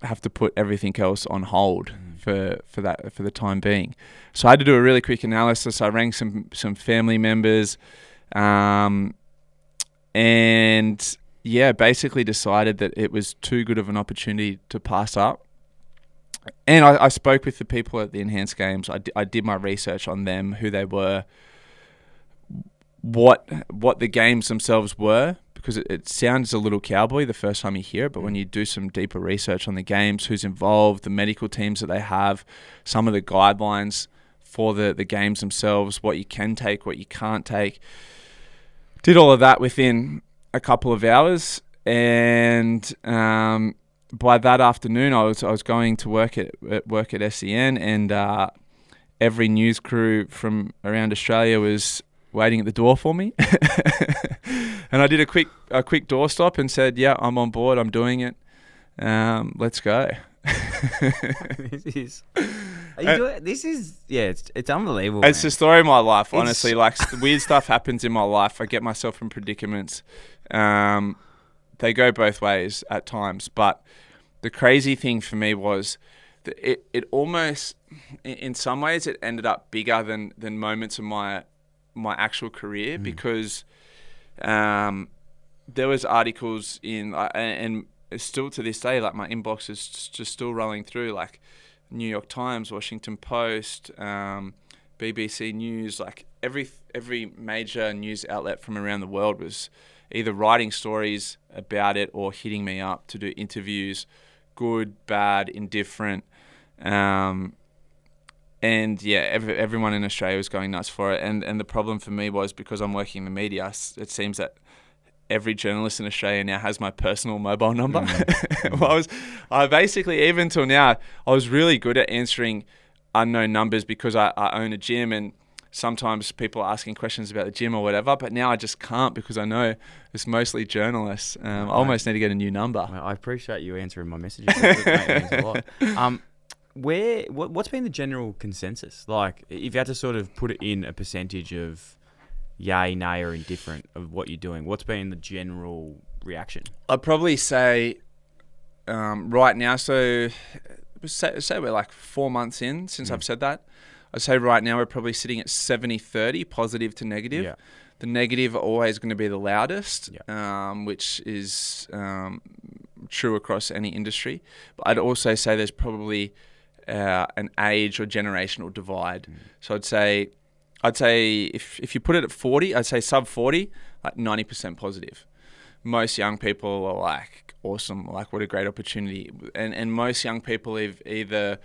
have to put everything else on hold for the time being. So I had to do a really quick analysis. I rang some family members, and basically decided that it was too good of an opportunity to pass up. And I spoke with the people at the Enhanced Games. I did my research on them, who they were, what the games themselves were, because it sounds a little cowboy the first time you hear it, but when you do some deeper research on the games, who's involved, the medical teams that they have, some of the guidelines for the games themselves, what you can take, what you can't take, did all of that within a couple of hours. And by that afternoon, I was going to work at SEN, and every news crew from around Australia was waiting at the door for me. And I did a quick doorstop and said, "Yeah, I'm on board. I'm doing it. Let's go." It's unbelievable. It's the story of my life, honestly. Like, weird stuff happens in my life. I get myself in predicaments. They go both ways at times, but the crazy thing for me was it almost, in some ways, it ended up bigger than moments of my actual career, because there was articles in, and still to this day, like my inbox is just still rolling through, like New York Times, Washington Post, BBC News, like every major news outlet from around the world was either writing stories about it or hitting me up to do interviews, good, bad, indifferent. And yeah, everyone in Australia was going nuts for it. And the problem for me was, because I'm working in the media, it seems that every journalist in Australia now has my personal mobile number. Well, I basically, even till now, I was really good at answering unknown numbers because I own a gym, and sometimes people are asking questions about the gym or whatever, but now I just can't, because I know it's mostly journalists. I almost need to get a new number. Well, I appreciate you answering my messages. That means a lot. What's been the general consensus? Like, if you had to sort of put it in a percentage of yay, nay, or indifferent of what you're doing, what's been the general reaction? I'd probably say right now, so say we're like 4 months in since I've said that. I'd say right now we're probably sitting at 70-30, positive to negative. Yeah. The negative are always going to be the loudest, which is true across any industry. But I'd also say there's probably an age or generational divide. So I'd say if you put it at 40, I'd say sub 40, like 90% positive. Most young people are like, awesome, like what a great opportunity. And most young people have either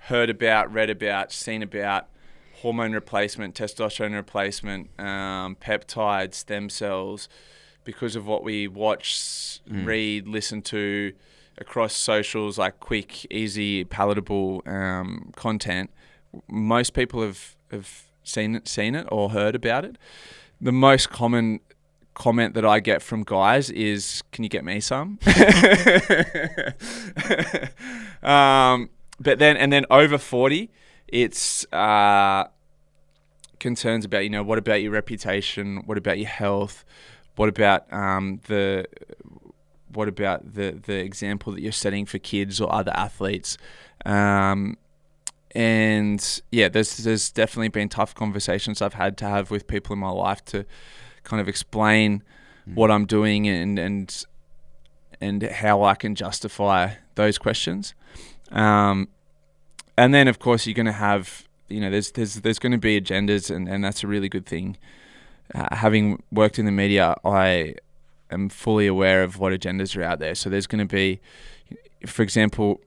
heard about, read about, seen about hormone replacement, testosterone replacement, peptides, stem cells, because of what we watch, read, listen to across socials, like quick, easy, palatable content. Most people have seen it or heard about it. The most common comment that I get from guys is, "Can you get me some?" But then over 40, it's concerns about, what about your reputation? What about your health? What about the example that you're setting for kids or other athletes? And yeah, there's definitely been tough conversations I've had to have with people in my life to kind of explain what I'm doing and how I can justify those questions. And then of course you're going to have, there's going to be agendas, and that's a really good thing. Having worked in the media, I am fully aware of what agendas are out there. So there's going to be, for example,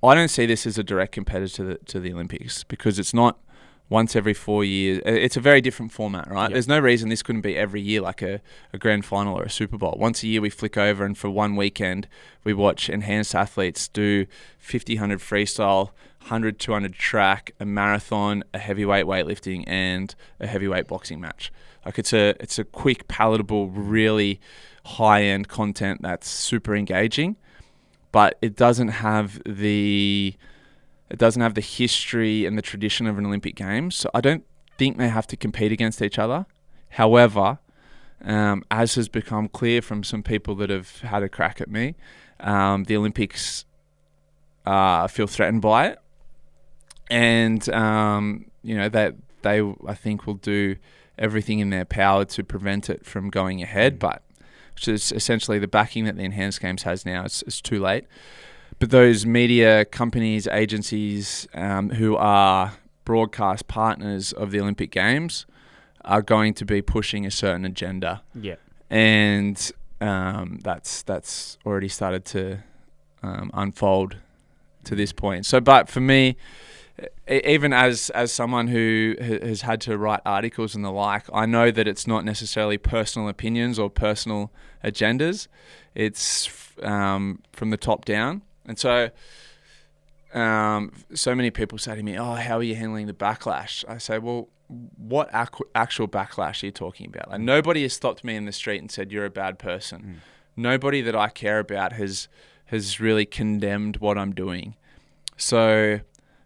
I don't see this as a direct competitor to the Olympics, because it's not once every 4 years. It's a very different format, right? Yep. There's no reason this couldn't be every year, like a grand final or a Super Bowl. Once a year we flick over, and for one weekend we watch enhanced athletes do 50, 100 freestyle, 100, 200 track, a marathon, a heavyweight weightlifting, and a heavyweight boxing match. Like it's a quick, palatable, really high-end content that's super engaging, but it doesn't have the history and the tradition of an Olympic Games. So I don't think they have to compete against each other. However, as has become clear from some people that have had a crack at me, the Olympics feel threatened by it. And, that they, I think, will do everything in their power to prevent it from going ahead. But which is essentially the backing that the Enhanced Games has now. It's too late. But those media companies, agencies who are broadcast partners of the Olympic Games are going to be pushing a certain agenda. Yeah. And that's already started to unfold to this point. So, but for me, even as someone who has had to write articles and the like, I know that it's not necessarily personal opinions or personal agendas. It's from the top down. And so so many people say to me, "Oh, how are you handling the backlash?" I say, well, what actual backlash are you talking about? Like, nobody has stopped me in the street and said, "You're a bad person." Nobody that I care about has really condemned what I'm doing. So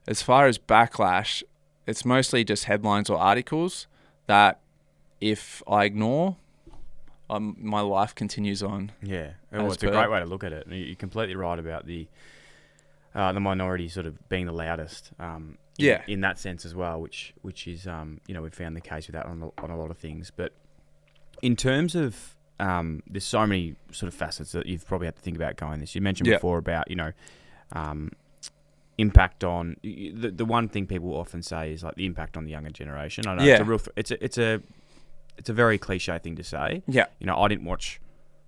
as far as backlash, it's mostly just headlines or articles that if I ignore, my life continues on. Yeah, well, it's a great way to look at it. You're completely right about the the minority sort of being the loudest. In that sense as well, which is we've found the case with that on a lot of things. But in terms of there's so many sort of facets that you've probably had to think about going this. You mentioned before about impact on the one thing people often say is like the impact on the younger generation. I know it's a very cliche thing to say. Yeah. I didn't watch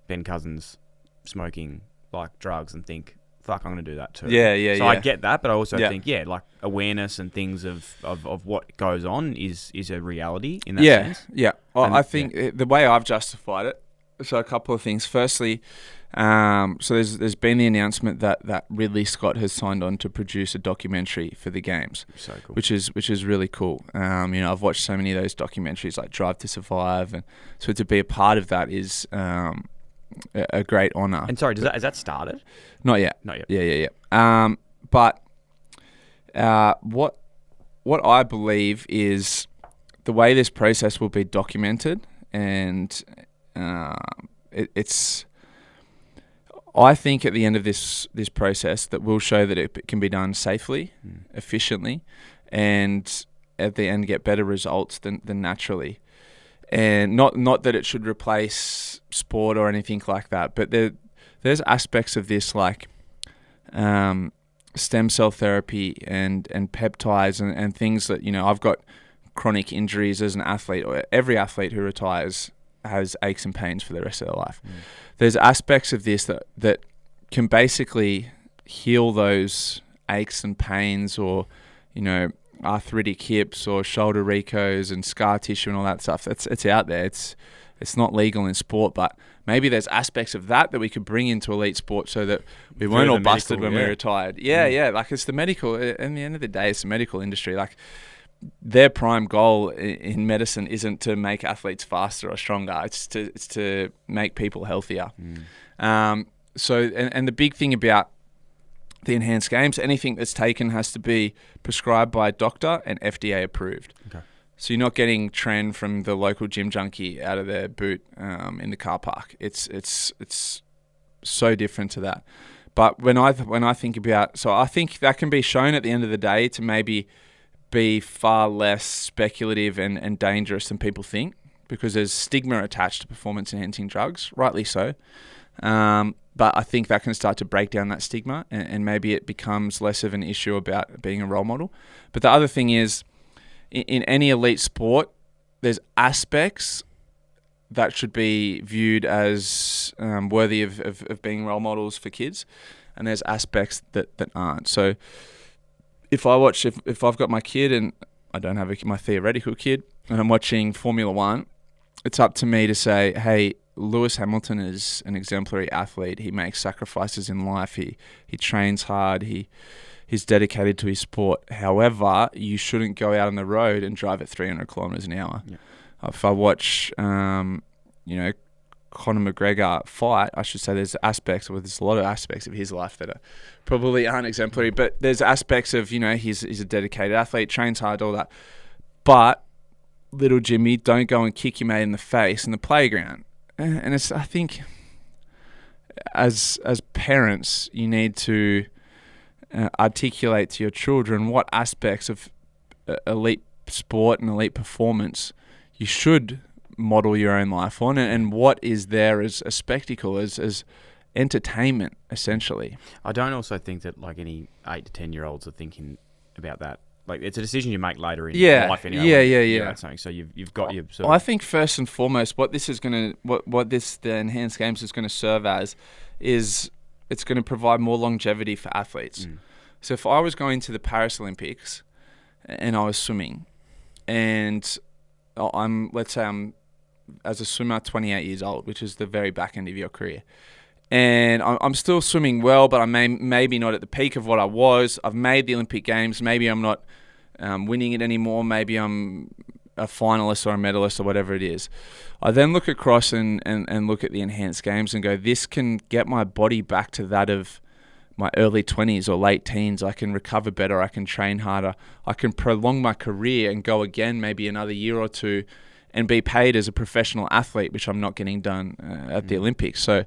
Ben Cousins smoking like drugs and think, fuck, I'm going to do that too. So I get that, but I also think, like awareness and things of what goes on is a reality in that sense. Yeah. Well, I think the way I've justified it, so a couple of things. Firstly, so there's been the announcement that Ridley Scott has signed on to produce a documentary for the games, so cool. which is really cool. I've watched so many of those documentaries like Drive to Survive, and so to be a part of that is a great honour. And sorry, has that started? Not yet. Yeah. But what I believe is the way this process will be documented, and it's. I think at the end of this process that will show that it can be done safely, efficiently, and at the end get better results than naturally. And not that it should replace sport or anything like that, but there's aspects of this like stem cell therapy and peptides and things that, I've got chronic injuries as an athlete, or every athlete who retires has aches and pains for the rest of their life. There's aspects of this that can basically heal those aches and pains, or, arthritic hips or shoulder recos and scar tissue and all that stuff. It's out there. It's not legal in sport, but maybe there's aspects of that we could bring into elite sport so that we weren't all busted when we retired. Yeah. Like it's the medical, in the end of the day, it's the medical industry. Like their prime goal in medicine isn't to make athletes faster or stronger. It's to make people healthier. So the big thing about the enhanced games, anything that's taken has to be prescribed by a doctor and FDA approved. Okay. So you're not getting trend from the local gym junkie out of their boot in the car park. It's so different to that. But when I think about, so I think that can be shown at the end of the day to maybe be far less speculative and dangerous than people think, because there's stigma attached to performance enhancing drugs, rightly so. But I think that can start to break down that stigma, and maybe it becomes less of an issue about being a role model. But the other thing is, in any elite sport, there's aspects that should be viewed as worthy of being role models for kids, and there's aspects that aren't. So if I've got my kid, and I don't have my theoretical kid, and I'm watching Formula One, it's up to me to say, hey, Lewis Hamilton is an exemplary athlete. He makes sacrifices in life. He trains hard. He's dedicated to his sport. However, you shouldn't go out on the road and drive at 300 kilometers an hour. Yeah. If I watch, Conor McGregor fight, I should say there's a lot of aspects of his life that probably aren't exemplary, but there's aspects of, he's a dedicated athlete, trains hard, all that. But little Jimmy, don't go and kick your mate in the face in the playground. And I think as parents, you need to articulate to your children what aspects of elite sport and elite performance you should model your own life on, and what is there as a spectacle, as entertainment, essentially. I don't also think that like any 8 to 10-year-olds are thinking about that. Like it's a decision you make later in life. Yeah. Something. So you've got your sort of... I think first and foremost, what the enhanced games is going to serve as is it's going to provide more longevity for athletes. So if I was going to the Paris Olympics and I was swimming, and let's say I'm as a swimmer 28 years old, which is the very back end of your career, and I'm still swimming well, but I'm maybe not at the peak of what I was. I've made the Olympic Games. Maybe I'm not winning it anymore. Maybe I'm a finalist or a medalist or whatever it is. I then look across and look at the enhanced games and go, this can get my body back to that of my early 20s or late teens. I can recover better. I can train harder. I can prolong my career and go again maybe another year or two and be paid as a professional athlete, which I'm not getting done at the Olympics. So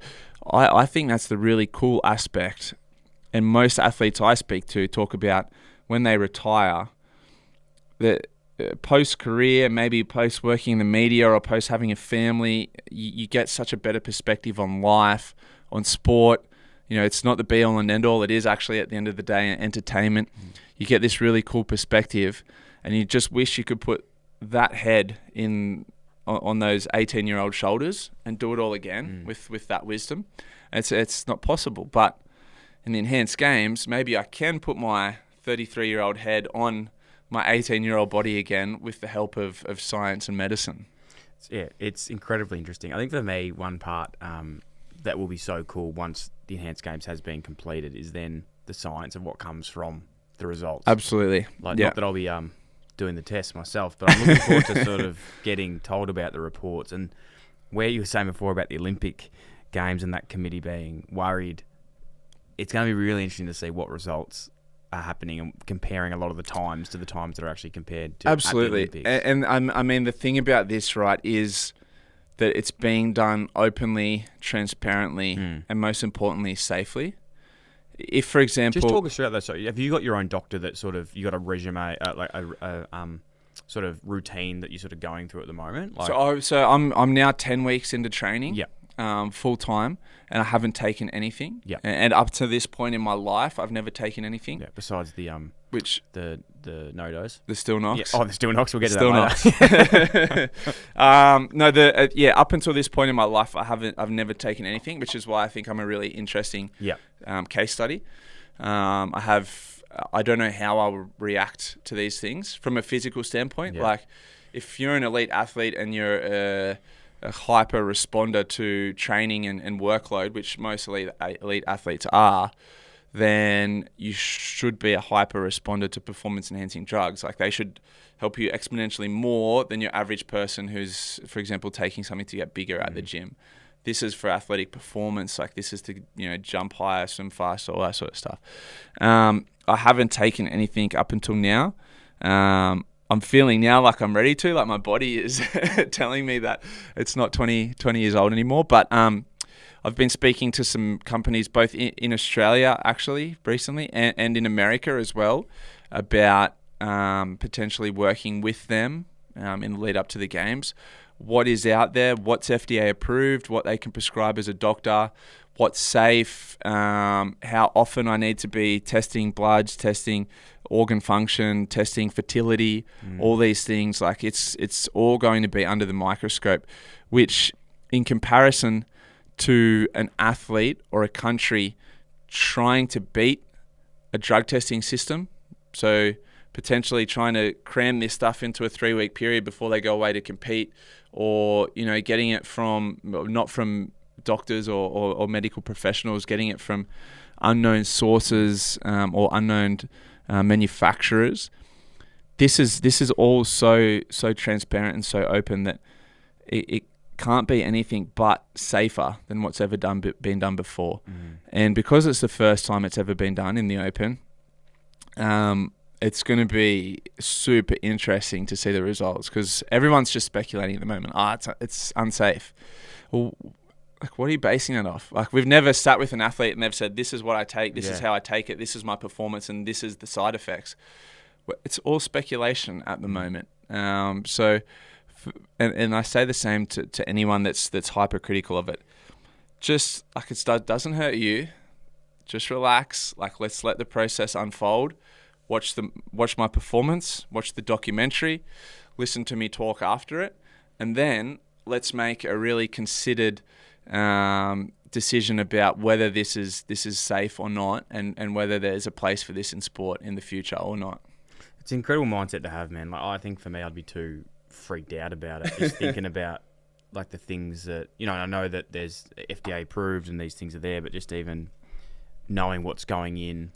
I think that's the really cool aspect. and most athletes I speak to talk about when they retire, that post-career, maybe post-working in the media or post having a family, you get such a better perspective on life, on sport. You know, it's not the be-all and end-all. It is actually, at the end of the day, entertainment. You get this really cool perspective, and you just wish you could put that head on those 18-year-old shoulders and do it all again with that wisdom. It's not possible. But in the enhanced games, maybe I can put my 33-year-old head on my 18-year-old body again with the help of science and medicine. Yeah, it's incredibly interesting. I think for me, one part that will be so cool once the enhanced games has been completed is then the science of what comes from the results. Absolutely. Not that I'll be doing the tests myself, but I'm looking forward to sort of getting told about the reports. And where you were saying before about the Olympic Games and that committee being worried, it's going to be really interesting to see what results are happening and comparing a lot of the times to the times that are actually compared to Absolutely. at the Olympics. And I mean, the thing about this, right, is that it's being done openly, transparently, and most importantly, safely. If, for example... Just talk us through that, though. So have you got your own doctor that sort of, you got a resume, like a sort of routine that you're sort of going through at the moment? Like, So I'm now 10 weeks into training. Yeah. Full time, and I haven't taken anything. Yeah. And up to this point in my life, I've never taken anything. Yeah. Besides the the no-dos. The Still Knocks. Yeah. Oh, the Still Knocks. We'll get to Still that later. No, up until this point in my life, I've never taken anything, which is why I think I'm a really interesting case study. I don't know how I'll react to these things from a physical standpoint. Yeah. Like, if you're an elite athlete and you're a hyper responder to training and workload, which most elite athletes are, then you should be a hyper responder to performance enhancing drugs. Like, they should help you exponentially more than your average person who's, for example, taking something to get bigger at the gym. This is for athletic performance. Like, this is to, jump higher, swim faster, all that sort of stuff. I haven't taken anything up until now. I'm feeling now like I'm ready to, like my body is telling me that it's not 20 years old anymore. But I've been speaking to some companies both in Australia, actually, recently, and in America as well, about potentially working with them in the lead up to the games. What is out there, what's FDA approved, what they can prescribe as a doctor, what's safe, how often I need to be testing bloods, testing organ function, testing fertility, all these things. Like, it's all going to be under the microscope, which in comparison to an athlete or a country trying to beat a drug testing system, so potentially trying to cram this stuff into a 3-week period before they go away to compete, or getting it not from doctors or medical professionals, getting it from unknown sources or unknown manufacturers. This is all so transparent and so open that it can't be anything but safer than what's ever been done before. And because it's the first time it's ever been done in the open, it's going to be super interesting to see the results, because everyone's just speculating at the moment. It's unsafe. Well, like, what are you basing that off? Like, we've never sat with an athlete and they've said, this is what I take, this is how I take it, this is my performance, and this is the side effects. It's all speculation at the moment. And I say the same to anyone that's hypercritical of it. Just, like, it doesn't hurt you. Just relax. Like, let's let the process unfold. Watch my performance, watch the documentary, listen to me talk after it, and then let's make a really considered decision about whether this is safe or not, and whether there's a place for this in sport in the future or not. It's an incredible mindset to have, man. Like, I think for me, I'd be too freaked out about it, just thinking about like the things that, I know that there's FDA approved and these things are there, but just even knowing what's going in.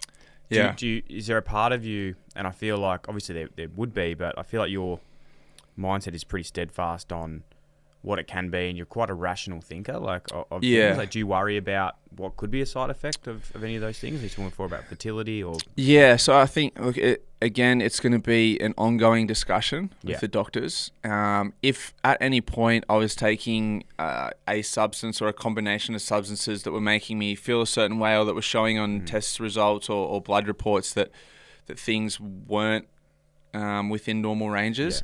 Is there a part of you, and I feel like obviously there would be, but I feel like your mindset is pretty steadfast on what it can be, and you're quite a rational thinker. Like, of Yeah. things. Like, do you worry about what could be a side effect of any of those things? Are you talking before about fertility or? Yeah, so I think, look, again, it's going to be an ongoing discussion with the doctors. If at any point I was taking a substance or a combination of substances that were making me feel a certain way, or that were showing on test results or blood reports that things weren't within normal ranges,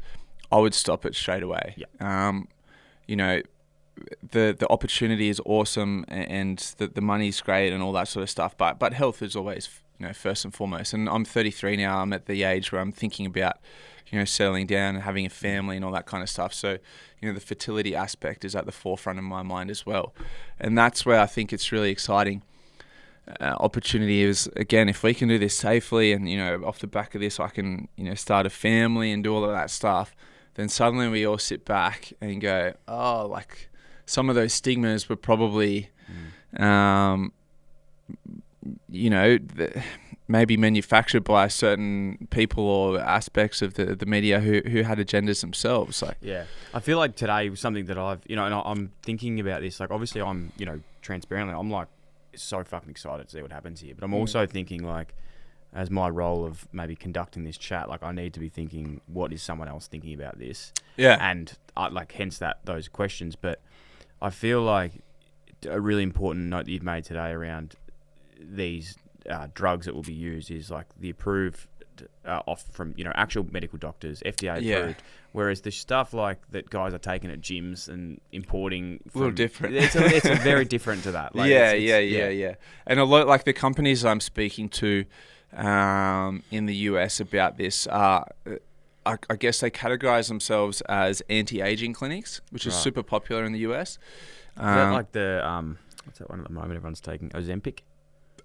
I would stop it straight away. Yeah. You know, the opportunity is awesome, and the money's great and all that sort of stuff. But health is always, first and foremost. And I'm 33 now. I'm at the age where I'm thinking about, settling down and having a family and all that kind of stuff. So, the fertility aspect is at the forefront of my mind as well. And that's where I think it's really exciting. Opportunity is, again, if we can do this safely, and, off the back of this, I can, start a family and do all of that stuff, then suddenly we all sit back and go, oh, like, some of those stigmas were probably, maybe manufactured by certain people or aspects of the media who had agendas themselves. Like, yeah, I feel like today was something that I've, and I'm thinking about this. Like, obviously, I'm, transparently, I'm like so fucking excited to see what happens here. But I'm also thinking, like, as my role of maybe conducting this chat, like, I need to be thinking, what is someone else thinking about this? Yeah, and hence those questions. But I feel like a really important note that you've made today around these drugs that will be used is like the approved off from actual medical doctors, FDA approved. Whereas the stuff like that guys are taking at gyms and importing, a little different. It's very different to that. Like, yeah. And a lot, like, the companies I'm speaking to in the US about this are, I guess they categorize themselves as anti-aging clinics, which is super popular in the US. Is that like the what's that one at the moment everyone's taking? Ozempic?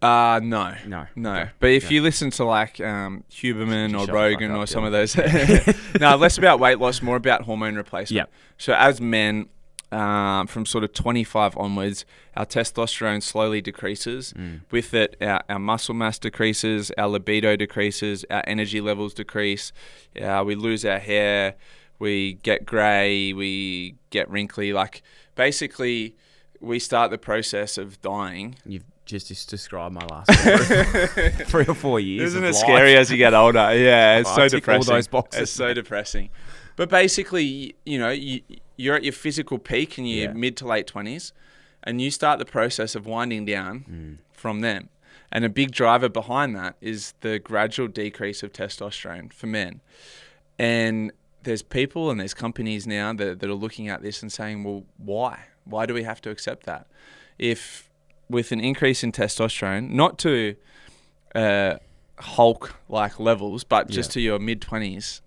No. Okay. But if you listen to like Huberman or Rogan or some of those, no, less about weight loss, more about hormone replacement. Yeah. So as men, from sort of 25 onwards, our testosterone slowly decreases. With it, our muscle mass decreases, our libido decreases, our energy levels decrease. We lose our hair, we get grey, we get wrinkly. Like, basically, we start the process of dying. You've just described my last 3 or 4 years. Isn't of it life. scary as you get older? Yeah, it's so depressing. All those boxes. It's so depressing. But basically, you're at your physical peak in your mid to late 20s, and you start the process of winding down from them. And a big driver behind that is the gradual decrease of testosterone for men. And there's people and there's companies now that are looking at this and saying, well, why? Why do we have to accept that? If with an increase in testosterone, not to Hulk-like levels, but just to your mid-20s,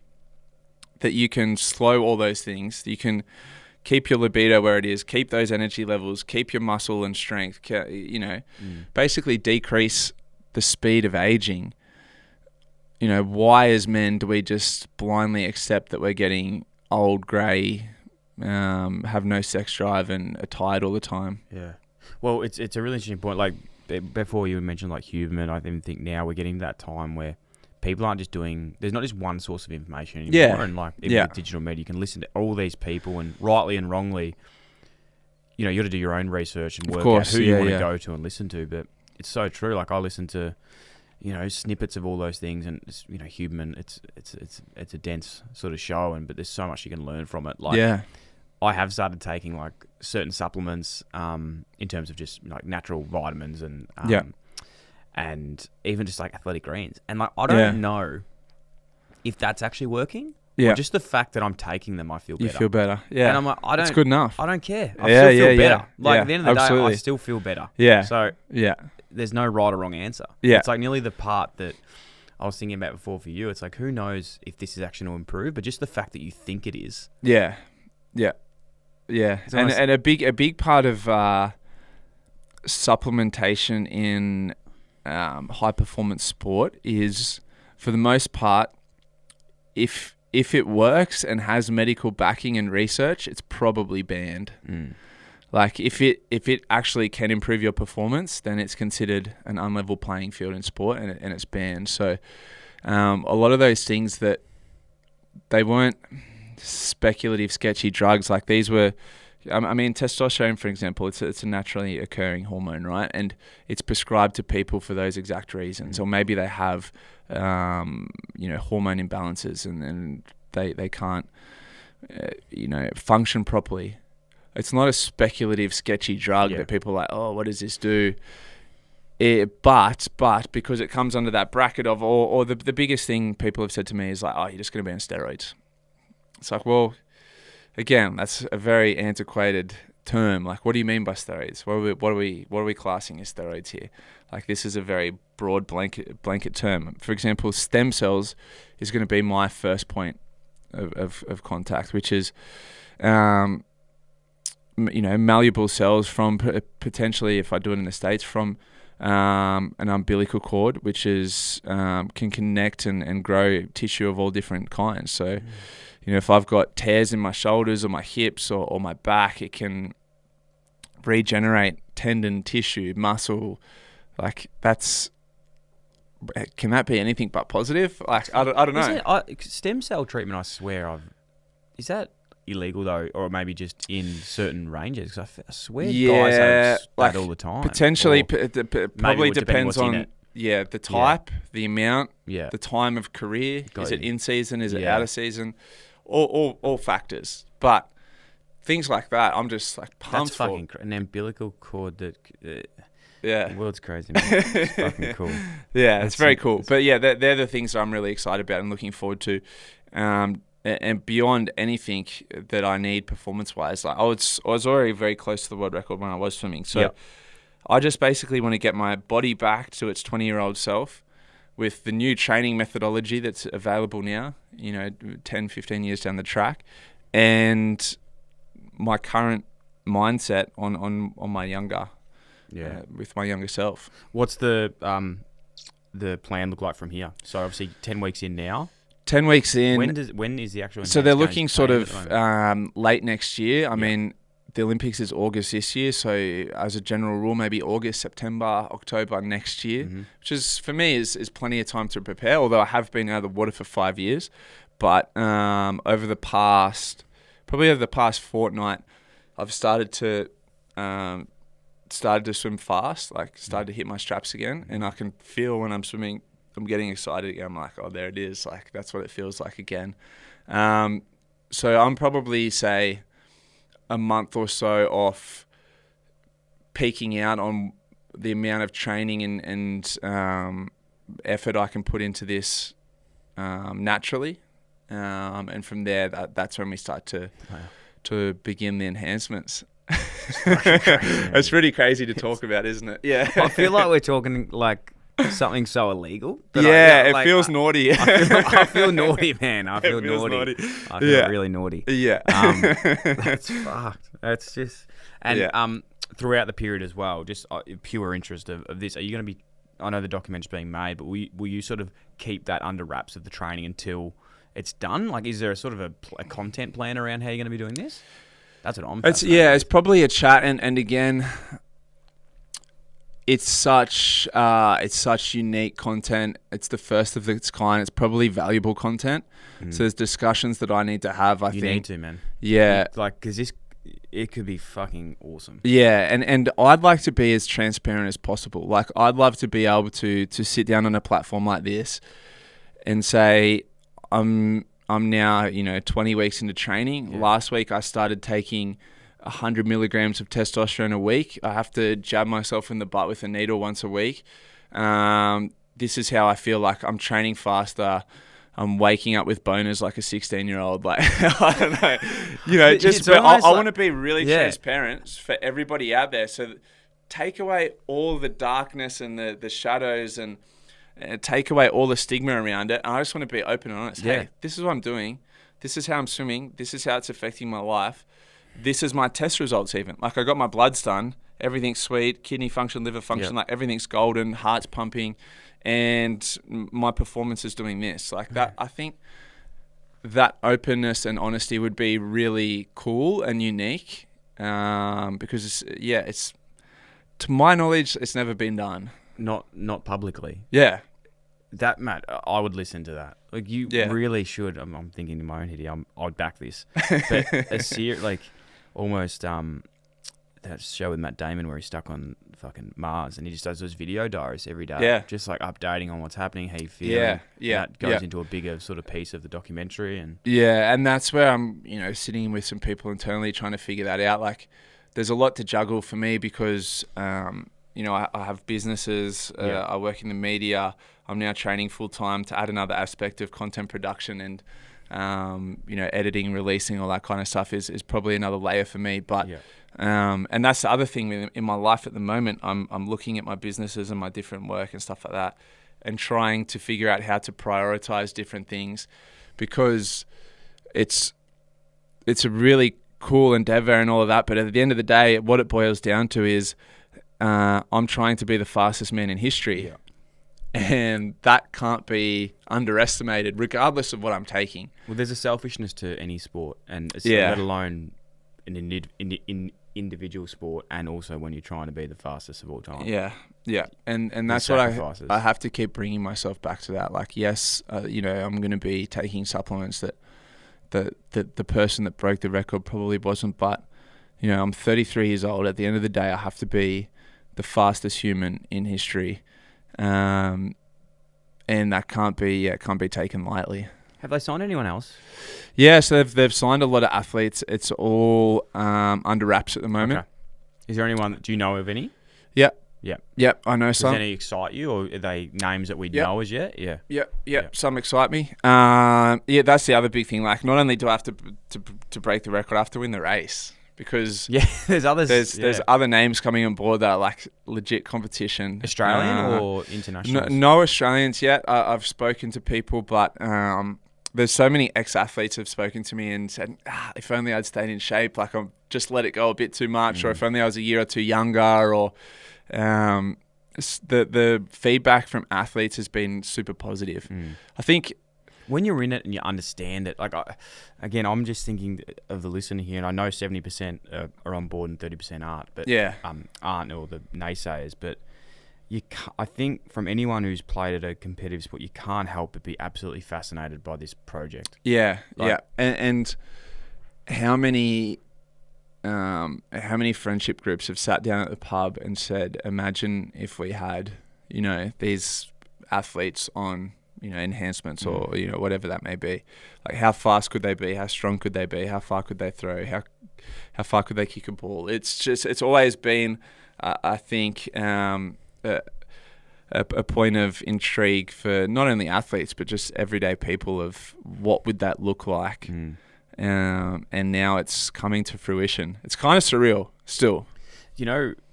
that you can slow all those things, you can keep your libido where it is, keep those energy levels, keep your muscle and strength, basically decrease the speed of aging. Why as men do we just blindly accept that we're getting old, grey, have no sex drive and are tired all the time? Yeah. Well, it's a really interesting point. Like, before you mentioned like Huberman, I even think now we're getting to that time where people aren't just doing, there's not just one source of information anymore. Yeah. And like, even with digital media, you can listen to all these people, and rightly and wrongly, you got to do your own research and work out who you want to go to and listen to. But it's so true. Like, I listen to, snippets of all those things, and it's, Huberman, it's a dense sort of show, but there's so much you can learn from it. Like, I have started taking like certain supplements in terms of just like natural vitamins and even just like athletic greens. And like, I don't know if that's actually working. Or just the fact that I'm taking them, I feel better. You feel better. Yeah. And I'm like, it's good enough. I don't care. I still feel better. Like, at the end of the day, absolutely. I still feel better. Yeah. So there's no right or wrong answer. Yeah. It's like nearly the part that I was thinking about before for you. It's like, who knows if this is actually going to improve, but just the fact that you think it is. Yeah. And a big part of supplementation in high performance sport is, for the most part, if it works and has medical backing and research, it's probably banned. Like, if it actually can improve your performance, then it's considered an unlevel playing field in sport, and it's banned. So a lot of those things that they weren't speculative, sketchy drugs. Like these were, I mean, testosterone, for example, it's a naturally occurring hormone, right? And it's prescribed to people for those exact reasons. Or maybe they have, hormone imbalances and they can't, function properly. It's not a speculative, sketchy drug that people are like, oh, what does this do? But because it comes under that bracket of, or the biggest thing people have said to me is like, oh, you're just going to be on steroids. It's like, well, again, that's a very antiquated term. Like, what do you mean by steroids? What are we classing as steroids here? Like, this is a very broad blanket term. For example, stem cells is going to be my first point of contact, which is, malleable cells from potentially, if I do it in the States, from an umbilical cord, which is can connect and grow tissue of all different kinds. So, if I've got tears in my shoulders or my hips or my back, it can regenerate tendon, tissue, muscle. Like can that be anything but positive? Like I don't know. Stem cell treatment, I swear, is that illegal though, or maybe just in certain ranges? Because I swear guys have that all the time. Potentially, probably depends on the type, the amount, the time of career. Is it in season? Is it out of season? All factors. But things like that, I'm just like pumped for. That's fucking an umbilical cord that. The world's crazy, man. It's fucking cool. Yeah, it's very cool. But yeah, they're the things that I'm really excited about and looking forward to. And beyond anything that I need performance-wise, like I was already very close to the world record when I was swimming. So I just basically want to get my body back to its 20-year-old self with the new training methodology that's available now, 10, 15 years down the track, and my current mindset on my younger, with my younger self. What's the plan look like from here? So obviously 10 weeks in now. 10 weeks in. When is the actual? So they're looking sort of late next year. I mean, the Olympics is August this year, so as a general rule, maybe August, September, October next year, which is for me is plenty of time to prepare. Although I have been out of the water for 5 years, but over the past fortnight, I've started to swim fast, like started to hit my straps again, and I can feel when I'm swimming. I'm getting excited again. I'm like, oh, there it is. Like, that's what it feels like again. So I'm probably, say, a month or so off peaking out on the amount of training and effort I can put into this naturally. And from there, that's when we start to begin the enhancements. It's pretty crazy to talk about, isn't it? Yeah. I feel like we're talking like something so illegal. It feels naughty. I feel naughty, man. I feel naughty. I feel really naughty. Yeah. That's fucked. That's just... And throughout the period as well, just pure interest of this, are you going to be... I know the document's being made, but will you sort of keep that under wraps of the training until it's done? Like, is there a sort of a content plan around how you're going to be doing this? That's what I'm... It's probably a chat, and again... It's such unique content. It's the first of its kind. It's probably valuable content. So there's discussions that I need to have. I think you need to, man. Yeah, because it could be fucking awesome. Yeah, and I'd like to be as transparent as possible. Like, I'd love to be able to sit down on a platform like this and say, I'm now 20 weeks into training. Last week I started taking 100 milligrams of testosterone a week. I have to jab myself in the butt with a needle once a week. This is how I feel like I'm training faster. I'm waking up with boners like a 16-year-old. Like, I don't know. I want to be really transparent for everybody out there. So take away all the darkness and the shadows and take away all the stigma around it. And I just want to be open and honest. Hey, this is what I'm doing. This is how I'm swimming. This is how it's affecting my life. This is my test results even. Like, I got my bloods done. Everything's sweet. Kidney function, liver function, like everything's golden, heart's pumping. And my performance is doing this. Like that, I think that openness and honesty would be really cool and unique. Because it's to my knowledge, it's never been done. Not publicly. Yeah. that, Matt, I would listen to that. Like, you Yeah. really should. I'm thinking in my own head here. I'd back this. But like, almost that show with Matt Damon where he's stuck on fucking Mars and he just does those video diaries every day. Yeah. Just like updating on what's happening, how you feel. Yeah. That goes into a bigger sort of piece of the documentary. And Yeah, and that's where I'm, sitting with some people internally trying to figure that out. Like, there's a lot to juggle for me because, I have businesses. I work in the media. I'm now training full time to add another aspect of content production and, editing, releasing, all that kind of stuff is probably another layer for me. But and that's the other thing in my life at the moment. I'm looking at my businesses and my different work and stuff like that, and trying to figure out how to prioritize different things, because it's a really cool endeavor and all of that. But at the end of the day, what it boils down to is I'm trying to be the fastest man in history. Yeah. And that can't be underestimated, regardless of what I'm taking. Well, there's a selfishness to any sport, and let alone an individual sport, and also when you're trying to be the fastest of all time. Yeah, and that's what I have to keep bringing myself back to that. Like, yes, I'm going to be taking supplements that the person that broke the record probably wasn't, but I'm 33 years old. At the end of the day, I have to be the fastest human in history. And that can't be taken lightly. Have they signed anyone else? Yeah, so they've signed a lot of athletes. It's all under wraps at the moment. Okay. Is there anyone? Do you know of any? Yep. Yeah. Yep, I know some. Does any excite you, or are they names that we know as yet? Yeah. Yep. Some excite me. That's the other big thing. Like, not only do I have to break the record, I have to win the race. Because there's others. There's other names coming on board that are like legit competition. Australian or international? No Australians yet. I've spoken to people, but there's so many ex-athletes have spoken to me and said, if only I'd stayed in shape, like I've just let it go a bit too much, or if only I was a year or two younger, or the feedback from athletes has been super positive. I think when you're in it and you understand it, like, I'm just thinking of the listener here, and I know 70% are on board and 30% aren't, but aren't, or the naysayers. But I think from anyone who's played at a competitive sport, you can't help but be absolutely fascinated by this project. And how many friendship groups have sat down at the pub and said, imagine if we had, these athletes on, enhancements or, whatever that may be. Like, how fast could they be? How strong could they be? How far could they throw? How far could they kick a ball? It's always been, I think, a point of intrigue for not only athletes, but just everyday people, of what would that look like? And now it's coming to fruition. It's kind of surreal still.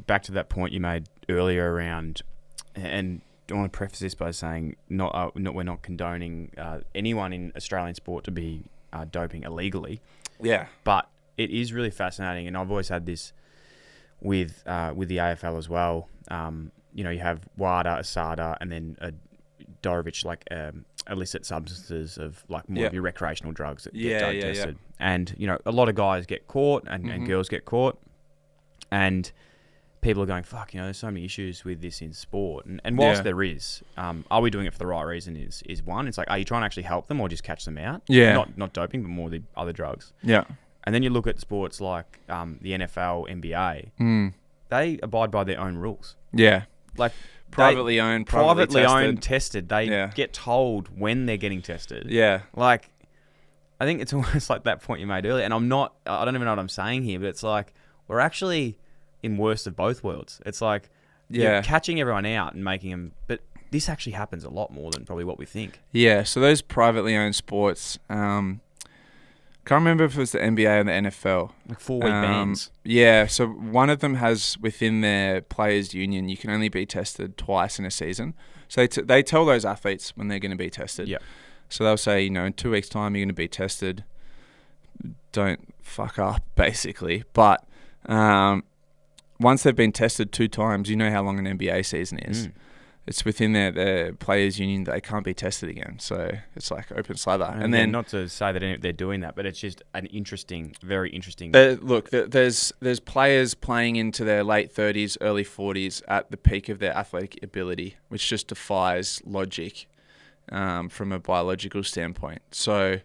Back to that point you made earlier around, and I want to preface this by saying we're not condoning anyone in Australian sport to be doping illegally. Yeah. But it is really fascinating, and I've always had this with the AFL as well. You have WADA, ASADA, and then Dorovic, like illicit substances of like more of your recreational drugs that get drug tested. And a lot of guys get caught, and girls get caught, and people are going, fuck, there's so many issues with this in sport. And whilst there is, are we doing it for the right reason is one. It's like, are you trying to actually help them or just catch them out? Yeah. Not doping, but more the other drugs. Yeah. And then you look at sports like the NFL, NBA. They abide by their own rules. Yeah. Like, privately owned, tested. They get told when they're getting tested. Yeah. Like, I think it's almost like that point you made earlier. And I don't even know what I'm saying here, but it's like, we're actually in worst of both worlds. It's like, you're catching everyone out and making them, but this actually happens a lot more than probably what we think. Yeah. So those privately owned sports, can't remember if it was the NBA and the NFL. Like 4-week bans. Yeah. So one of them has, within their players' union, you can only be tested twice in a season. So they tell those athletes when they're going to be tested. Yeah. So they'll say, in 2 weeks' time, you're going to be tested. Don't fuck up, basically. But once they've been tested 2 times, you know how long an NBA season is. It's within their players' union that they can't be tested again. So it's like open slather. And then, not to say that they're doing that, but it's just an interesting, very interesting. Look, there's players playing into their late 30s, early 40s at the peak of their athletic ability, which just defies logic. from a biological standpoint. So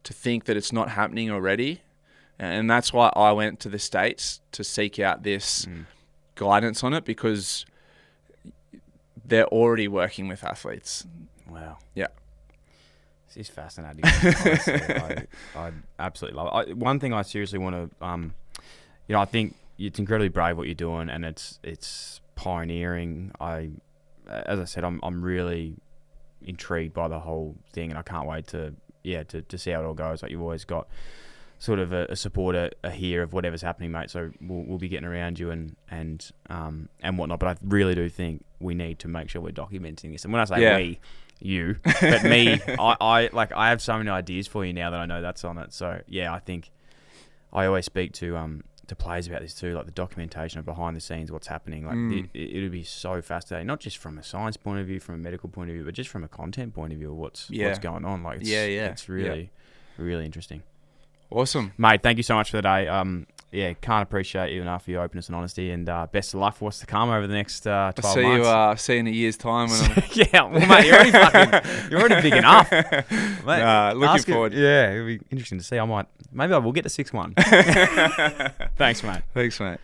to think that it's not happening already, and that's why I went to the States to seek out this guidance on it, because they're already working with athletes. Wow. Yeah. This is fascinating. Honestly, I absolutely love it. One thing I seriously want to, I think it's incredibly brave what you're doing, and it's pioneering. As I said, I'm really intrigued by the whole thing, and I can't wait to see how it all goes. Like, you've always got sort of a supporter here of whatever's happening, mate. So we'll be getting around you and whatnot. But I really do think we need to make sure we're documenting this. And when I say we, you, but me, I have so many ideas for you now that I know that's on it. So yeah, I think I always speak to players about this too, like the documentation of behind the scenes, what's happening. Like it would be so fascinating, not just from a science point of view, from a medical point of view, but just from a content point of view of what's going on. Like it's really interesting. Awesome, mate. Thank you so much for the day. Can't appreciate you enough for your openness and honesty, and best of luck for what's to come over the next 12 months. See you in a year's time. Well, mate, you're already big enough. Mate, looking forward. Yeah, it'll be interesting to see. Maybe I will get to 6-1. Thanks, mate. Thanks, mate.